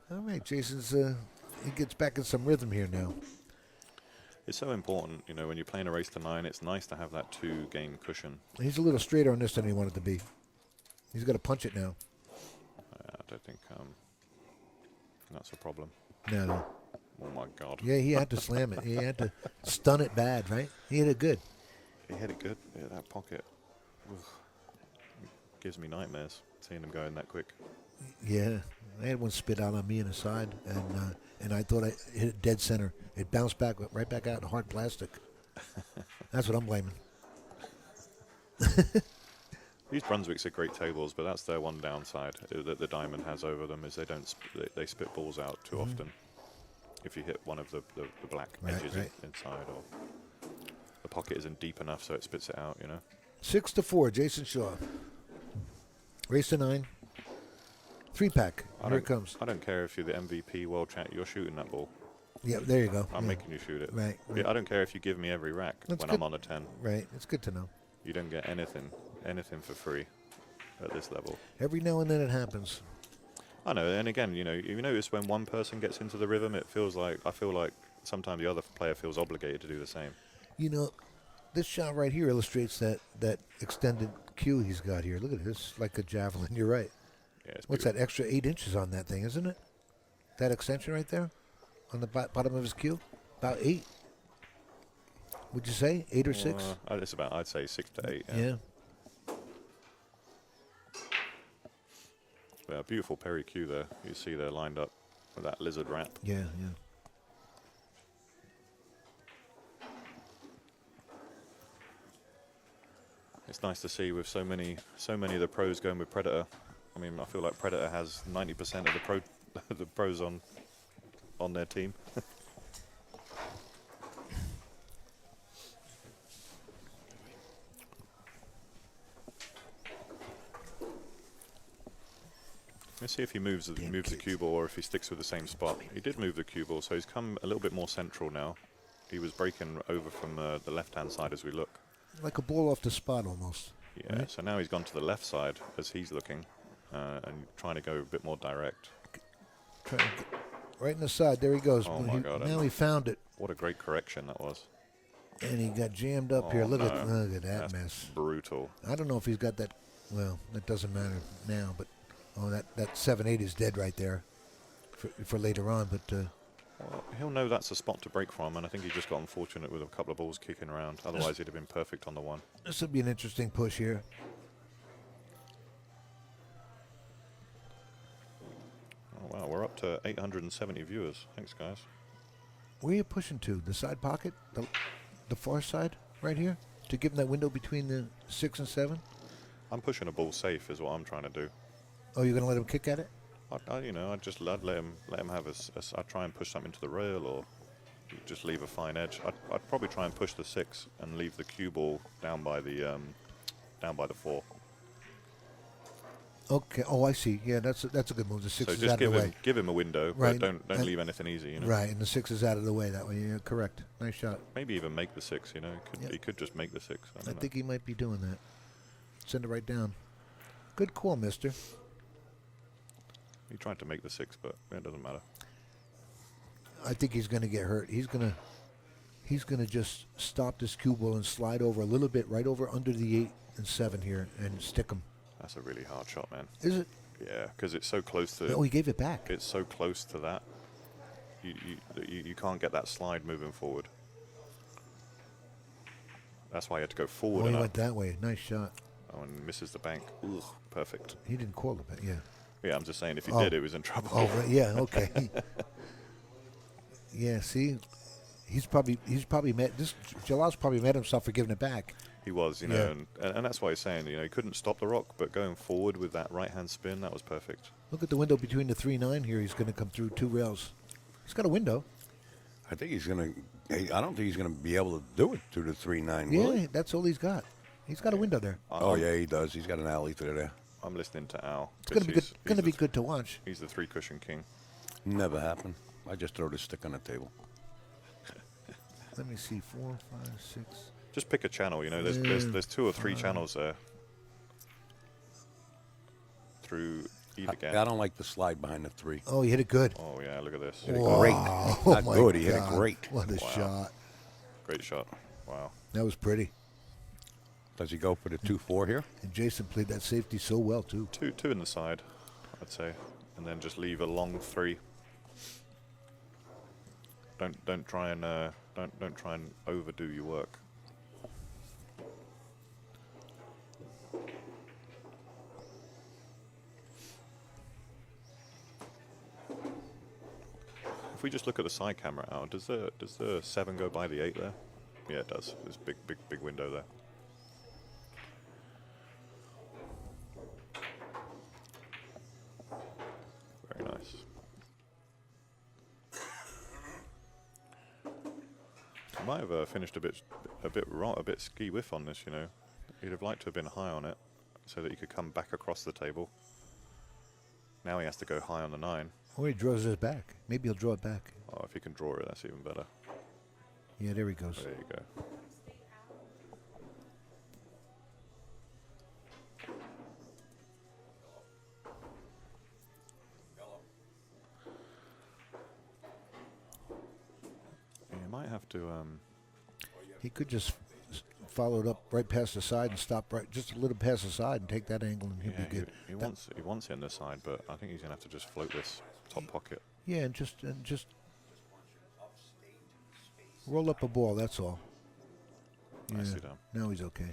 All right, Jayson's. He gets back in some rhythm here now. It's so important, you know, when you're playing a race to 9, it's nice to have that 2-game cushion. He's a little straighter on this than he wanted to be. He's got to punch it now. I don't think that's a problem. No. Oh my God. Yeah, he had to slam it. He had to stun it bad, right? He hit it good. He hit it good. Yeah, that pocket. Ugh. It gives me nightmares seeing him going that quick. Yeah, I had one spit out on me in the side, and I thought I hit it dead center. It bounced back right back out in hard plastic. That's what I'm blaming. These Brunswicks are great tables, but that's their one downside that the diamond has over them is they spit balls out too often. If you hit one of the black edges inside, or the pocket isn't deep enough, so it spits it out. You know. 6-4, Jayson Shaw. Race to 9. 3-pack. Here it comes. I don't care if you're the MVP world champ. You're shooting that ball. Yeah, there you go. I'm making you shoot it. Right. Yeah, I don't care if you give me every rack when I'm on a 10. Right. It's good to know. You don't get anything for free at this level. Every now and then it happens. I know, and again, you notice when one person gets into the rhythm, I feel like sometimes the other player feels obligated to do the same. You know, this shot right here illustrates that extended cue he's got here. Look at this, like a javelin. You're right. Yeah, it's What's that extra 8 inches on that thing, isn't it? That extension right there on the bottom of his cue? About 8. Would you say 8 or 6? It's about, I'd say 6 to 8. Yeah. Yeah, beautiful Perry cue there. You see they're lined up with that lizard wrap. Yeah. It's nice to see with so many of the pros going with Predator. I mean, I feel like Predator has 90% of the pros on their team. Let's see if he moves the cue ball or if he sticks with the same spot. He did move the cue ball, so he's come a little bit more central now. He was breaking over from the left-hand side as we look. Like a ball off the spot almost. Yeah, right? so now he's gone to the left side as he's looking and trying to go a bit more direct. Trying to get right in the side. There he goes. Oh, my God. Now he found it. What a great correction that was. And he got jammed up here. Oh, Look no. at that That's mess. brutal. I don't know if he's got that. Well, that doesn't matter now. But that 7-8 is dead right there for later on. But Well, he'll know that's a spot to break from, and I think he just got unfortunate with a couple of balls kicking around. Otherwise, he'd have been perfect on the one. this would be an interesting push here. Oh, wow, we're up to 870 viewers. Thanks, guys. Where are you pushing to? The side pocket, the far side, right here, to give him that window between the 6 and 7. I'm pushing a ball safe, is what I'm trying to do. Oh, you're gonna let him kick at it? I'd let him have I'd try and push something to the rail or just leave a fine edge. I'd probably try and push the 6 and leave the cue ball down by the 4. Okay. Oh, I see. Yeah, that's a good move. The 6 So is just out of the way. give him a window, Right. but don't And- leave anything easy. You know. Right, and the 6 is out of the way that way. Yeah, correct. Nice shot. Maybe even make the 6. You know, Yep. he could just make the 6. I I don't know. think he might be doing that. Send it right down. Good call, mister. He tried to make the 6, but it doesn't matter. I think he's going to get hurt. He's going to just stop this cue ball and slide over a little bit, right over under the 8 and 7 here, and stick him. That's a really hard shot, man. Is it? Yeah, because it's so close to. Oh, he gave it back. It's so close to that. You can't get that slide moving forward. That's why you had to go forward. Oh, he and went up. that way. Nice shot. Oh, and misses the bank. Ugh, perfect. He didn't call it, but yeah. Yeah, I'm just saying, if he Oh. did, it was in trouble. Oh, right, yeah. Okay. Yeah. See, he's probably met this. Jalal's probably met himself for giving it back. He was, you know, and that's why he's saying, he couldn't stop the rock, but going forward with that right-hand spin, that was perfect. Look at the window between the 3-9 here. He's going to come through 2 rails. He's got a window. I think he's gonna. I don't think he's gonna be able to do it through the 3-9. Yeah, will he? that's all he's got. He's got a window there. Oh yeah, he does. He's got an alley through there. I'm listening to Al. It's going to be good. Going to be good to watch. He's the 3-cushion king. Never happened. I just throw the stick on the table. Let me see. 4, 5, 6. Just pick a channel, there's 2 or 3 channels there. Through either I gap. don't like the slide behind the 3. Oh, he hit it good. Oh, yeah, look at this. Wow. Great. Oh, Not my good. He hit it God. great. What a Wow. shot. Great shot. Wow. That was pretty. Does he go for the 2-4 here? And Jayson played that safety so well, too. Two in the side, I'd say. And then just leave a long 3. Don't try and don't try and overdo your work. If we just look at the side camera out, does the 7 go by the 8 there? Yeah, it does. There's a big window there. Very nice. He might have finished a bit wrong, a bit ski whiff on this. He'd have liked to have been high on it, so that he could come back across the table. Now he has to go high on the 9. Or he draws it back. Maybe he'll draw it back. Oh, if he can draw it, that's even better. Yeah, there he goes. There you go. Yeah, you might have to. He could just follow it up right past the side and stop right just a little past the side and take that angle and he'll Yeah, be good. he wants it in the side, but I think he's gonna have to just float this top pocket. Yeah, and just roll up a ball. That's all. Yeah. Nicely done. Now he's okay.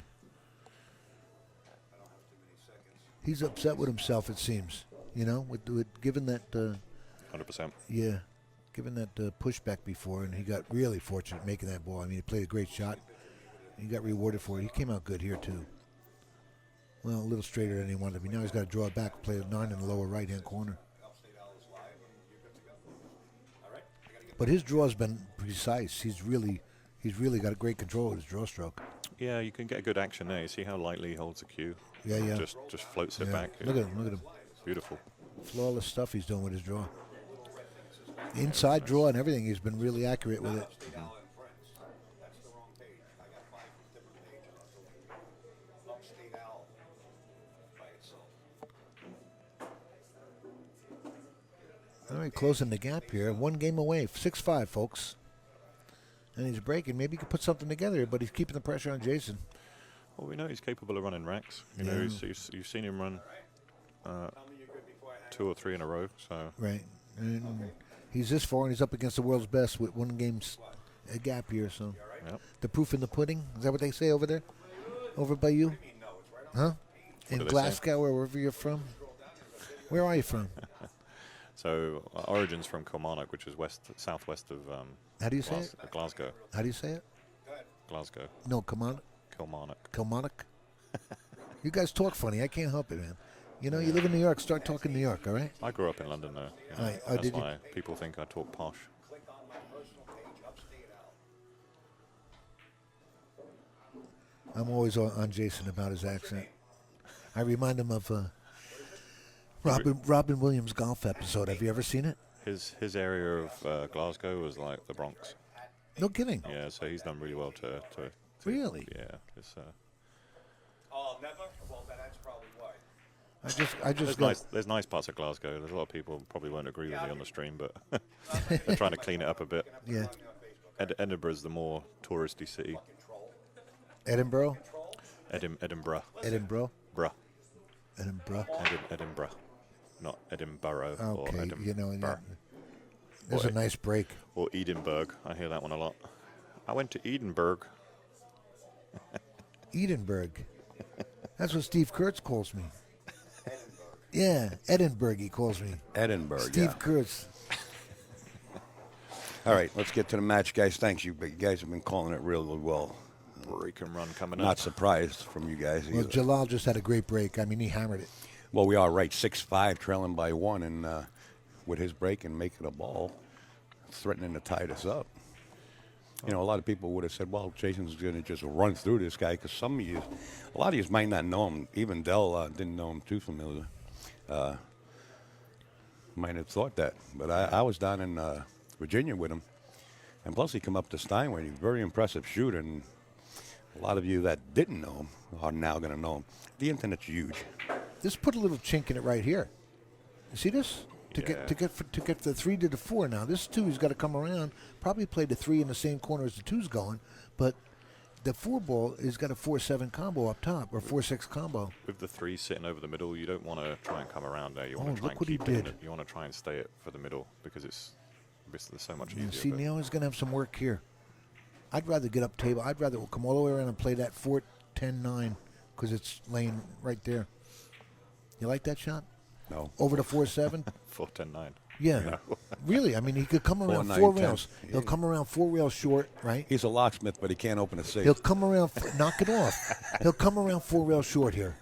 He's upset with himself, it seems. With given that. 100%. Yeah, given that pushback before, and he got really fortunate making that ball. I mean, he played a great shot. He got rewarded for it. He came out good here too. Well, a little straighter than he wanted to be. Now he's got to draw it back, play a 9 in the lower right-hand corner. But his draw's been precise. He's really got a great control of his draw stroke. Yeah, you can get a good action there. You see how lightly he holds the cue? Yeah, yeah. Just floats it Yeah. back. Look at him. Look at him. Beautiful. Flawless stuff he's doing with his draw. Inside draw and everything, he's been really accurate with it. All right, closing the gap here. 1 game away, 6-5, folks. And he's breaking. Maybe he could put something together, but he's keeping the pressure on Jayson. Well, we know he's capable of running racks. You know, you've seen him run 2 or 3 in a row. So right, and he's this far, and he's up against the world's best with 1 game's a gap here. So the proof in the pudding. Is that what they say over there, over by you? Huh? In Glasgow or wherever you're from. Where are you from? So origins from Kilmarnock, which is southwest of. How do you say it? Glasgow. How do you say it? Glasgow. No, Kilmarnock. Kilmarnock. You guys talk funny. I can't help it, man. You know, you live in New York. Start talking New York, all right? I grew up in London, though. You know, Oh, that's did you? why people think I talk posh. I'm always on Jayson about his accent. I remind him of Robin Williams' golf episode. Have you ever seen it? His area of Glasgow was like the Bronx. No kidding. Yeah, so he's done really well to Really? Yeah. It's, Oh, never? Well, then that's probably why. I just there's nice parts of Glasgow. There's a lot of people who probably won't agree with me on the stream, but they're trying to clean it up a bit. Yeah. Edinburgh's the more touristy city. Edinburgh. Edinburgh. Edinburgh. Bruh. Edinburgh. Edinburgh. Not Edinburgh or Okay, Edinburgh. you know, there's a nice break. Or Edinburgh. I hear that one a lot. I went to Edinburgh. Edinburgh. That's what Steve Kurtz calls me. Yeah, Edinburgh he calls me. Edinburgh, Steve Kurtz. All right, let's get to the match, guys. Thanks, you guys have been calling it really well. Break and run coming up. Not surprised from you guys Well, either. Jalal just had a great break. I mean, he hammered it. Well, we are right, 6-5, trailing by 1, and with his break and making a ball, threatening to tie this up. You know, a lot of people would have said, well, Jayson's going to just run through this guy, because a lot of you might not know him. Even Dell didn't know him too familiar. Might have thought that. But I was down in Virginia with him, and plus he come up to Steinway. He's a very impressive shooter, and a lot of you that didn't know him are now going to know him. The internet's huge. This put a little chink in it right here. You see this? To Yeah. get the 3 to the 4 now. This 2 he's got to come around. Probably play the 3 in the same corner as the 2's going, but the 4 ball has got a 4-7 combo up top or 4-6 combo. With the 3 sitting over the middle, you don't want to try and come around there. You want to try look and what he keep it. did. You want to try and stay it for the middle because it's so much easier. See, but- now he's going to have some work here. I'd rather get up table. I'd rather come all the way around and play that 4-10-9 because it's laying right there. You like that shot? No. Over to 4-7? 4-10-9. Yeah. Really? I mean, he could come around 4-9, 4 10. rails. He'll come around 4 rails short, right? He's a locksmith, but he can't open a safe. He'll come around, knock it off. He'll come around 4 rails short here.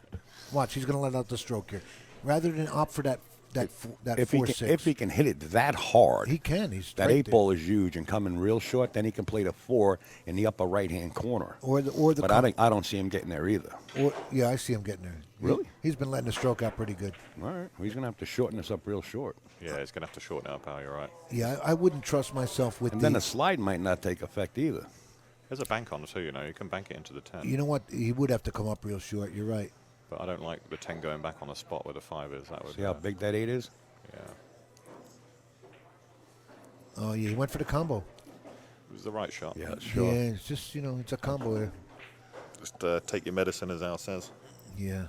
Watch, he's going to let out the stroke here. Rather than opt for that if 4-6. if he can hit it that hard, He can. He's that right 8 there. ball is huge and coming real short. Then he can play the 4 in the upper right hand corner. Or the But I don't see him getting there either. yeah, I see him getting there. Really? He's been letting the stroke out pretty good. All right, well, he's gonna have to shorten this up real short, Yeah, he's going to have to shorten up, Al. You're right. Yeah, I wouldn't trust myself with and then the slide might not take effect either. There's a bank on it too, you know. You can bank it into the 10. You know what? He would have to come up real short. You're right. But I don't like the 10 going back on the spot where the 5 is. That would See how big that 8 is? Yeah. Oh, yeah, he went for the combo. It was the right shot. Yeah, sure. Yeah, it's just, it's a combo there. Just take your medicine, as Al says. Yeah.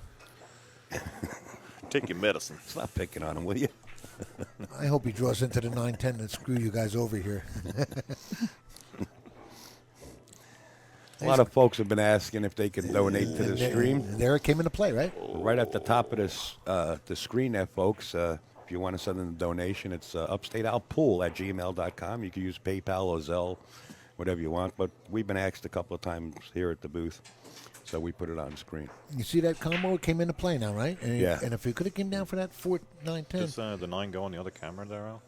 Take your medicine. Stop picking on him, will you? I hope he draws into the 9-10 and screw you guys over here. A lot of folks have been asking if they can donate to the stream. And there it came into play, right? Right at the top of this the screen there, folks. If you want to send in a donation, it's upstateoutpool@gmail.com. You can use PayPal or Zelle, whatever you want. But we've been asked a couple of times here at the booth, so we put it on the screen. You see that combo? It came into play now, right? And Yeah. And if he could have came down for that 4-9-10, Does the 9 go on the other camera there, Al?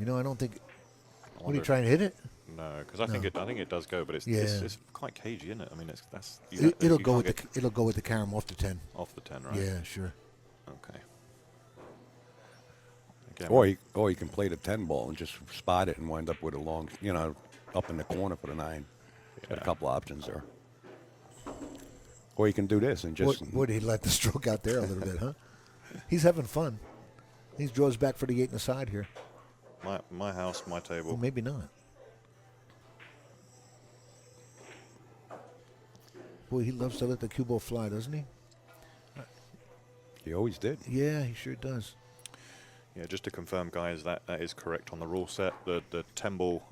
I don't think. I What are wonder you if- trying to hit it? No, because I think it does go, but it's Yeah. it's quite cagey, isn't it? I mean, It'll you go can't with get it'll go with the carom off the 10. off the 10, right? Yeah, sure. Okay. Again, Or you can play the 10 ball and just spot it and wind up with a long, up in the corner for the 9. Got a couple options there. Or you can do this and just. Boy, did he let the stroke out there a little bit, huh? He's having fun. He draws back for the 8 and a side here. my house, my table. Well, maybe not. Boy, he loves to let the cue ball fly, doesn't he? He always did. Yeah, he sure does. Yeah, just to confirm, guys, that is correct on the rule set. The 10 ball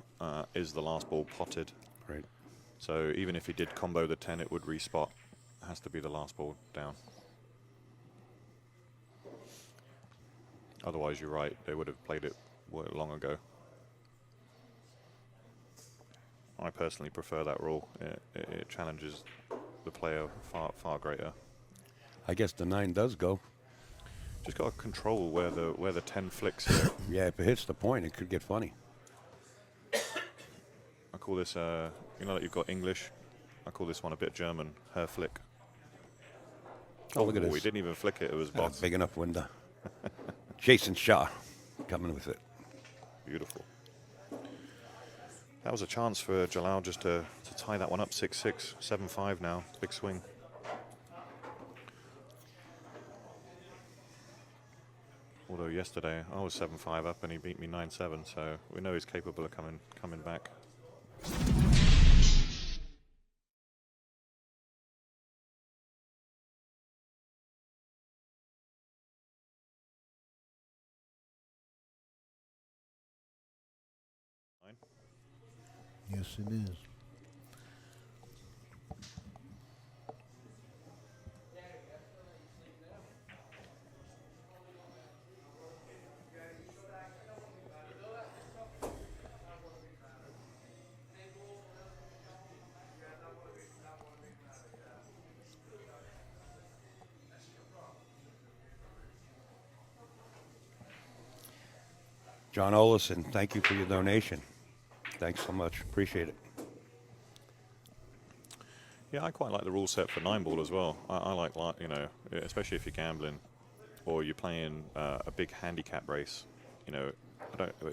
is the last ball potted. Right. So even if he did combo the 10, it would respot. It has to be the last ball down. Otherwise, you're right. They would have played it long ago. I personally prefer that rule. It challenges the player far greater. I guess the 9 does go. Just got to control where the 10 flicks here. Yeah, if it hits the point, it could get funny. I call this, you know that you've got English? I call this one a bit German, her flick. Oh, look at We this. didn't even flick it, it was box. Big enough window. Jayson Shaw coming with it. Beautiful. That was a chance for Jalal just to tie that one up, 6-6, 7-5 now, big swing. Although yesterday I was 7-5 up and he beat me 9-7, so we know he's capable of coming back. Yes, it is. John Olison, thank you for your donation. Thanks so much. Appreciate it. Yeah, I quite like the rule set for 9-ball as well. I like, you know, especially if you're gambling or you're playing a big handicap race. You know,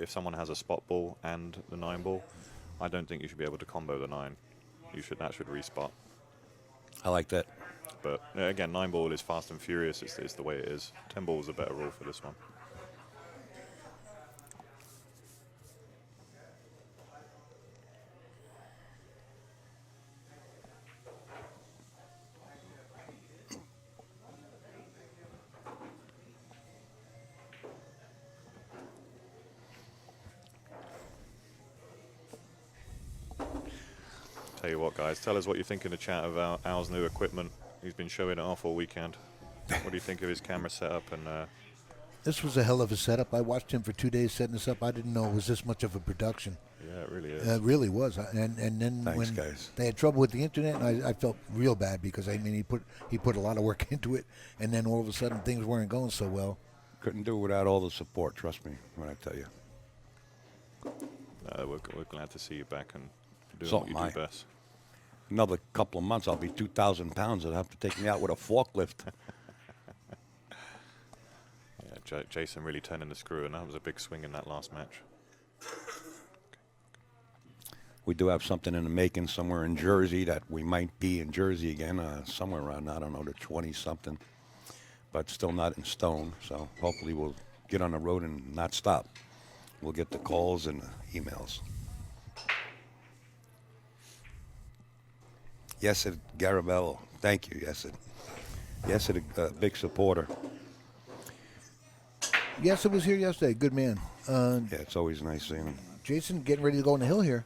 if someone has a spot ball and the 9-ball, I don't think you should be able to combo the 9. That should respot. I like that. But again, 9-ball is fast and furious. It's the way it is. 10-ball is a better rule for this one. Tell you what, guys, tell us what you think in the chat of Al's new equipment. He's been showing it off all weekend. What do you think of his camera setup? And This was a hell of a setup. I watched him for 2 days setting this up. I didn't know it was this much of a production. yeah, it really is. It really was. And then Thanks, when guys. they had trouble with the internet, and I felt real bad because I mean he put a lot of work into it, and then all of a sudden things weren't going so well. Couldn't do it without all the support, trust me when I tell you. We're glad to see you back and doing So what you am I. do best. Another couple of months, I'll be 2,000 pounds. They'll have to take me out with a forklift. Yeah, Jayson really turning the screw, and that was a big swing in that last match. We do have something in the making somewhere in Jersey that we might be in Jersey again, somewhere around, I don't know, the 20-something, but still not in stone. So hopefully we'll get on the road and not stop. We'll get the calls and the emails. Yes, Garabello. Thank you, Yes. Yes, a big supporter. Yes, it was here yesterday. Good man. Yeah, it's always nice seeing him. Jayson getting ready to go on the hill here.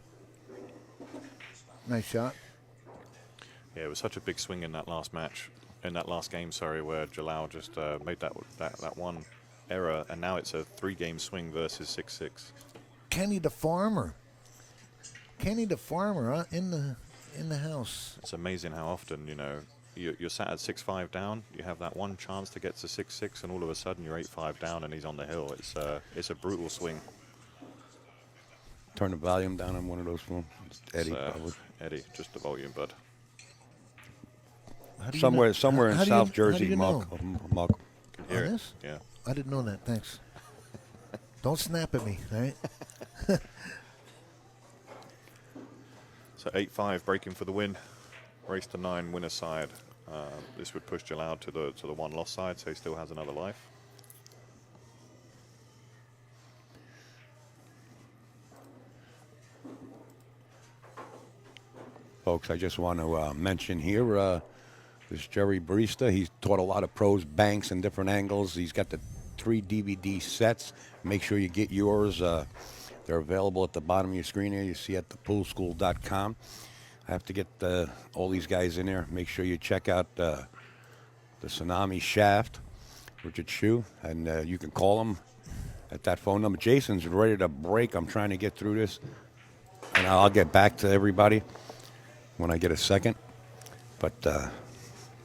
Nice shot. Yeah, it was such a big swing in that last match, in that last game, sorry, where Jalal just made that one error, and now it's a 3-game swing versus 6-6. Kenny the farmer. Kenny the farmer, huh? In the house. It's amazing how often, you know, you're sat at 6-5 down, you have that one chance to get to 6-6, and all of a sudden you're 8-5 down and he's on the hill. It's a brutal swing. Turn the volume down on one of those phones. Eddie, probably. Eddie, just the volume, bud. How do you Somewhere, know- somewhere in how do South you- how do Jersey, you know? Mark. Can hear On it. this? Yeah. I didn't know that. Thanks. Don't snap at me, all right? So 8-5 breaking for the win. Race to 9 winner side. This would push Jalal to the 1 loss side, so he still has another life. Folks, I just want to mention here, this Jerry Barista, he's taught a lot of pros banks in different angles. He's got the 3 DVD sets. Make sure you get yours. They're available at the bottom of your screen here. You see at thepoolschool.com. I have to get all these guys in there. Make sure you check out the Tsunami Shaft, Richard Shue, and you can call him at that phone number. Jason's ready to break. I'm trying to get through this, and I'll get back to everybody when I get a second. But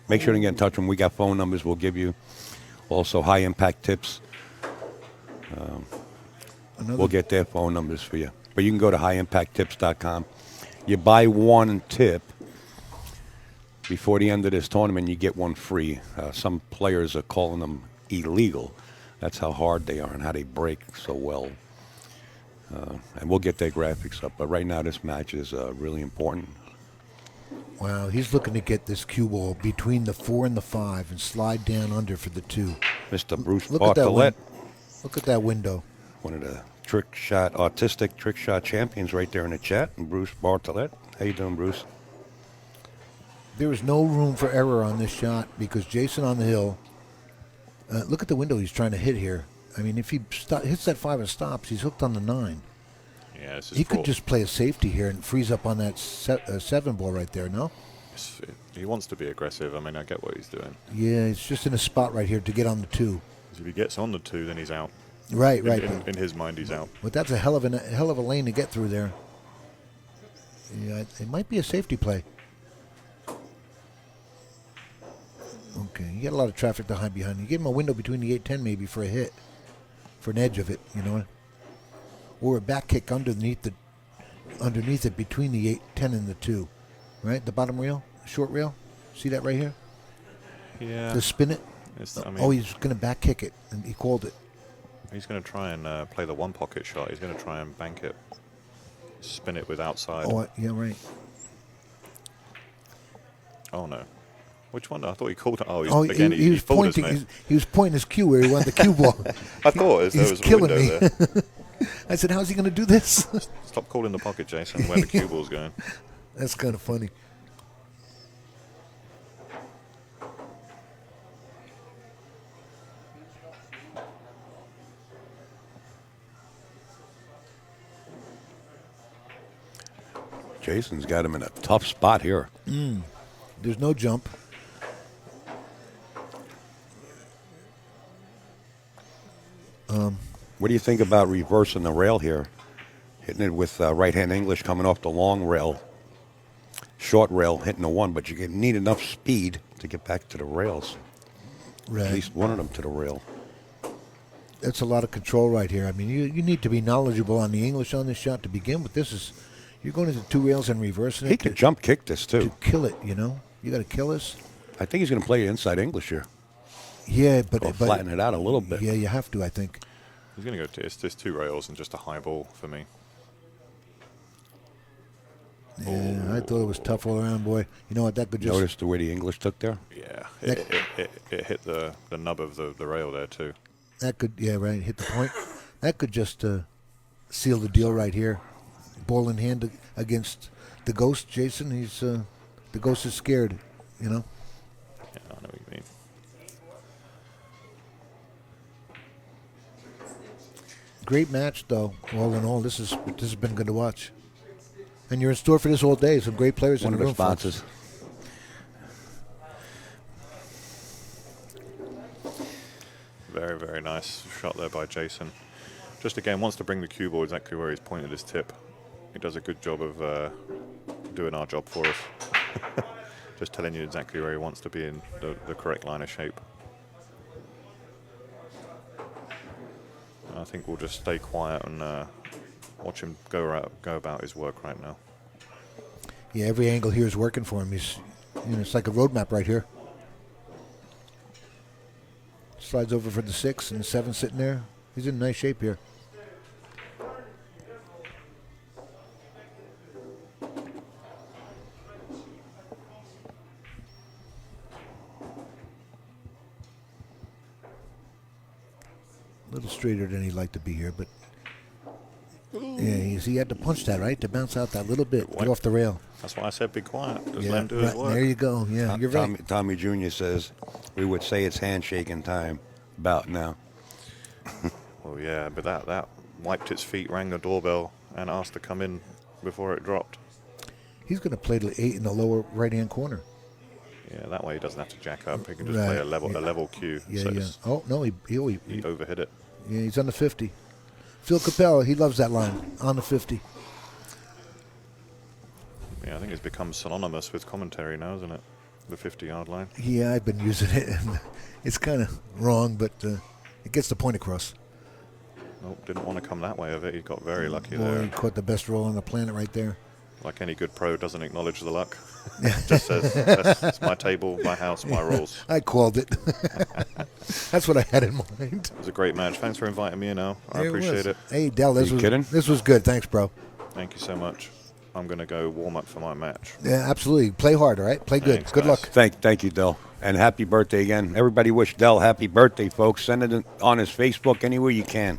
make sure to get in touch with them. We got phone numbers we'll give you. Also, high impact tips. We'll get their phone numbers for you. But you can go to highimpacttips.com. You buy 1 tip before the end of this tournament, you get 1 free. Some players are calling them illegal. That's how hard they are and how they break so well. And we'll get their graphics up. But right now, this match is really important. Wow, he's looking to get this cue ball between the 4 and the 5 and slide down under for the 2. Mr. Bruce Look at that Bartlett, Look at that window. one of the artistic trick shot champions right there in the chat. And Bruce Bartlett. How you doing, Bruce? There is no room for error on this shot because Jayson on the hill. Look at the window he's trying to hit here. I mean, if he hits that 5 and stops, he's hooked on the 9. Yeah, this is He could just play a safety here and freeze up on that 7 ball right there, no? He wants to be aggressive. I mean, I get what he's doing. Yeah, it's just in a spot right here to get on the 2. 'Cause if he gets on the 2, then he's out. Right. In his mind, he's out. But that's a hell of a lane to get through there. Yeah, it might be a safety play. Okay, you get a lot of traffic behind you. Give him a window between the 8-10 maybe for a hit, for an edge of it, you know, or a back kick underneath it between the 8-10 and the 2, right? The bottom rail, short rail. See that right here? Yeah. To spin it. I mean, Oh, he's going to back kick it, and he called it. He's going to try and play the 1 pocket shot. He's going to try and bank it, spin it with outside. Oh, yeah, right. Oh no. Which one? I thought he called it. Oh, Oh, again, he he was fooled us, pointing. mate. He was pointing his cue where he wanted the cue ball. I thought there He's was a killing window me. there. I said, "How's he going to do this?" Stop calling the pocket, Jason, where the cue ball's going. That's kind of funny. Jason's got him in a tough spot here. There's no jump. What do you think about reversing the rail here? Hitting it with right-hand English coming off the long rail. Short rail, hitting the 1, but you need enough speed to get back to the rails. Right. At least one of them to the rail. That's a lot of control right here. I mean, you need to be knowledgeable on the English on this shot to begin with. You're going into 2 rails and reversing it. He could jump kick this, to too. kill it, you know? You got to kill this. I think he's going to play inside English here. Yeah, but Or flatten it out a little bit. Yeah, you have to, I think. He's going to go to it's 2 rails and just a high ball for me. Yeah, I thought it was tough all around, boy. You know what? That could just. Notice the way the English took there? Yeah, it hit the nub of the rail there too. That could, yeah, right. Hit the point. That could just seal the deal right here. Ball in hand against the Ghost, Jayson. The Ghost is scared, you know. Yeah, I know what you mean. Great match, though. All in all, this has been good to watch. And you're in store for this all day. Some great players One in of the the room. sponsors. Very, very nice shot there by Jayson. Just again, wants to bring the cue ball exactly where he's pointed his tip. He does a good job of doing our job for us. Just telling you exactly where he wants to be in the correct line of shape. And I think we'll just stay quiet and watch him go about his work right now. Yeah, every angle here is working for him. It's like a roadmap right here. Slides over for the 6 and the 7 sitting there. He's in nice shape here. A little straighter than he'd like to be here, but yeah, he had to punch that, right, to bounce out that little bit, get off the rail. That's why I said be quiet. Just Yeah, let him do his work. there you go. Yeah, you're right. Tommy Jr. says we would say it's handshaking time about now. Well, yeah, but that wiped its feet, rang the doorbell, and asked to come in before it dropped. He's going to play the 8 in the lower right-hand corner. Yeah, that way he doesn't have to jack up. He can just Right, play a level yeah. cue. Yeah, So yeah. it's- Oh, no, he he overhit it. yeah, he's on the 50. Phil Capella, he loves that line, on the 50. Yeah, I think it's become synonymous with commentary now, isn't it? The 50-yard line. Yeah, I've been using it, and it's kind of wrong, but it gets the point across. Nope, didn't want to come that way of it. He got very lucky Boy, he there. caught the best roll on the planet right there. Like any good pro, doesn't acknowledge the luck. Just says, it's my table, my house, my rules. I called it. That's what I had in mind. It was a great match. Thanks for inviting me in, Al. I There appreciate was. it. Hey, Del, Are you kidding? this was good. Thanks, bro. Thank you so much. I'm going to go warm up for my match. Yeah, absolutely. Play hard, all right? Play good. Thanks, Good guys. luck. Thank you, Del. And happy birthday again. Everybody wish Del happy birthday, folks. Send it on his Facebook anywhere you can.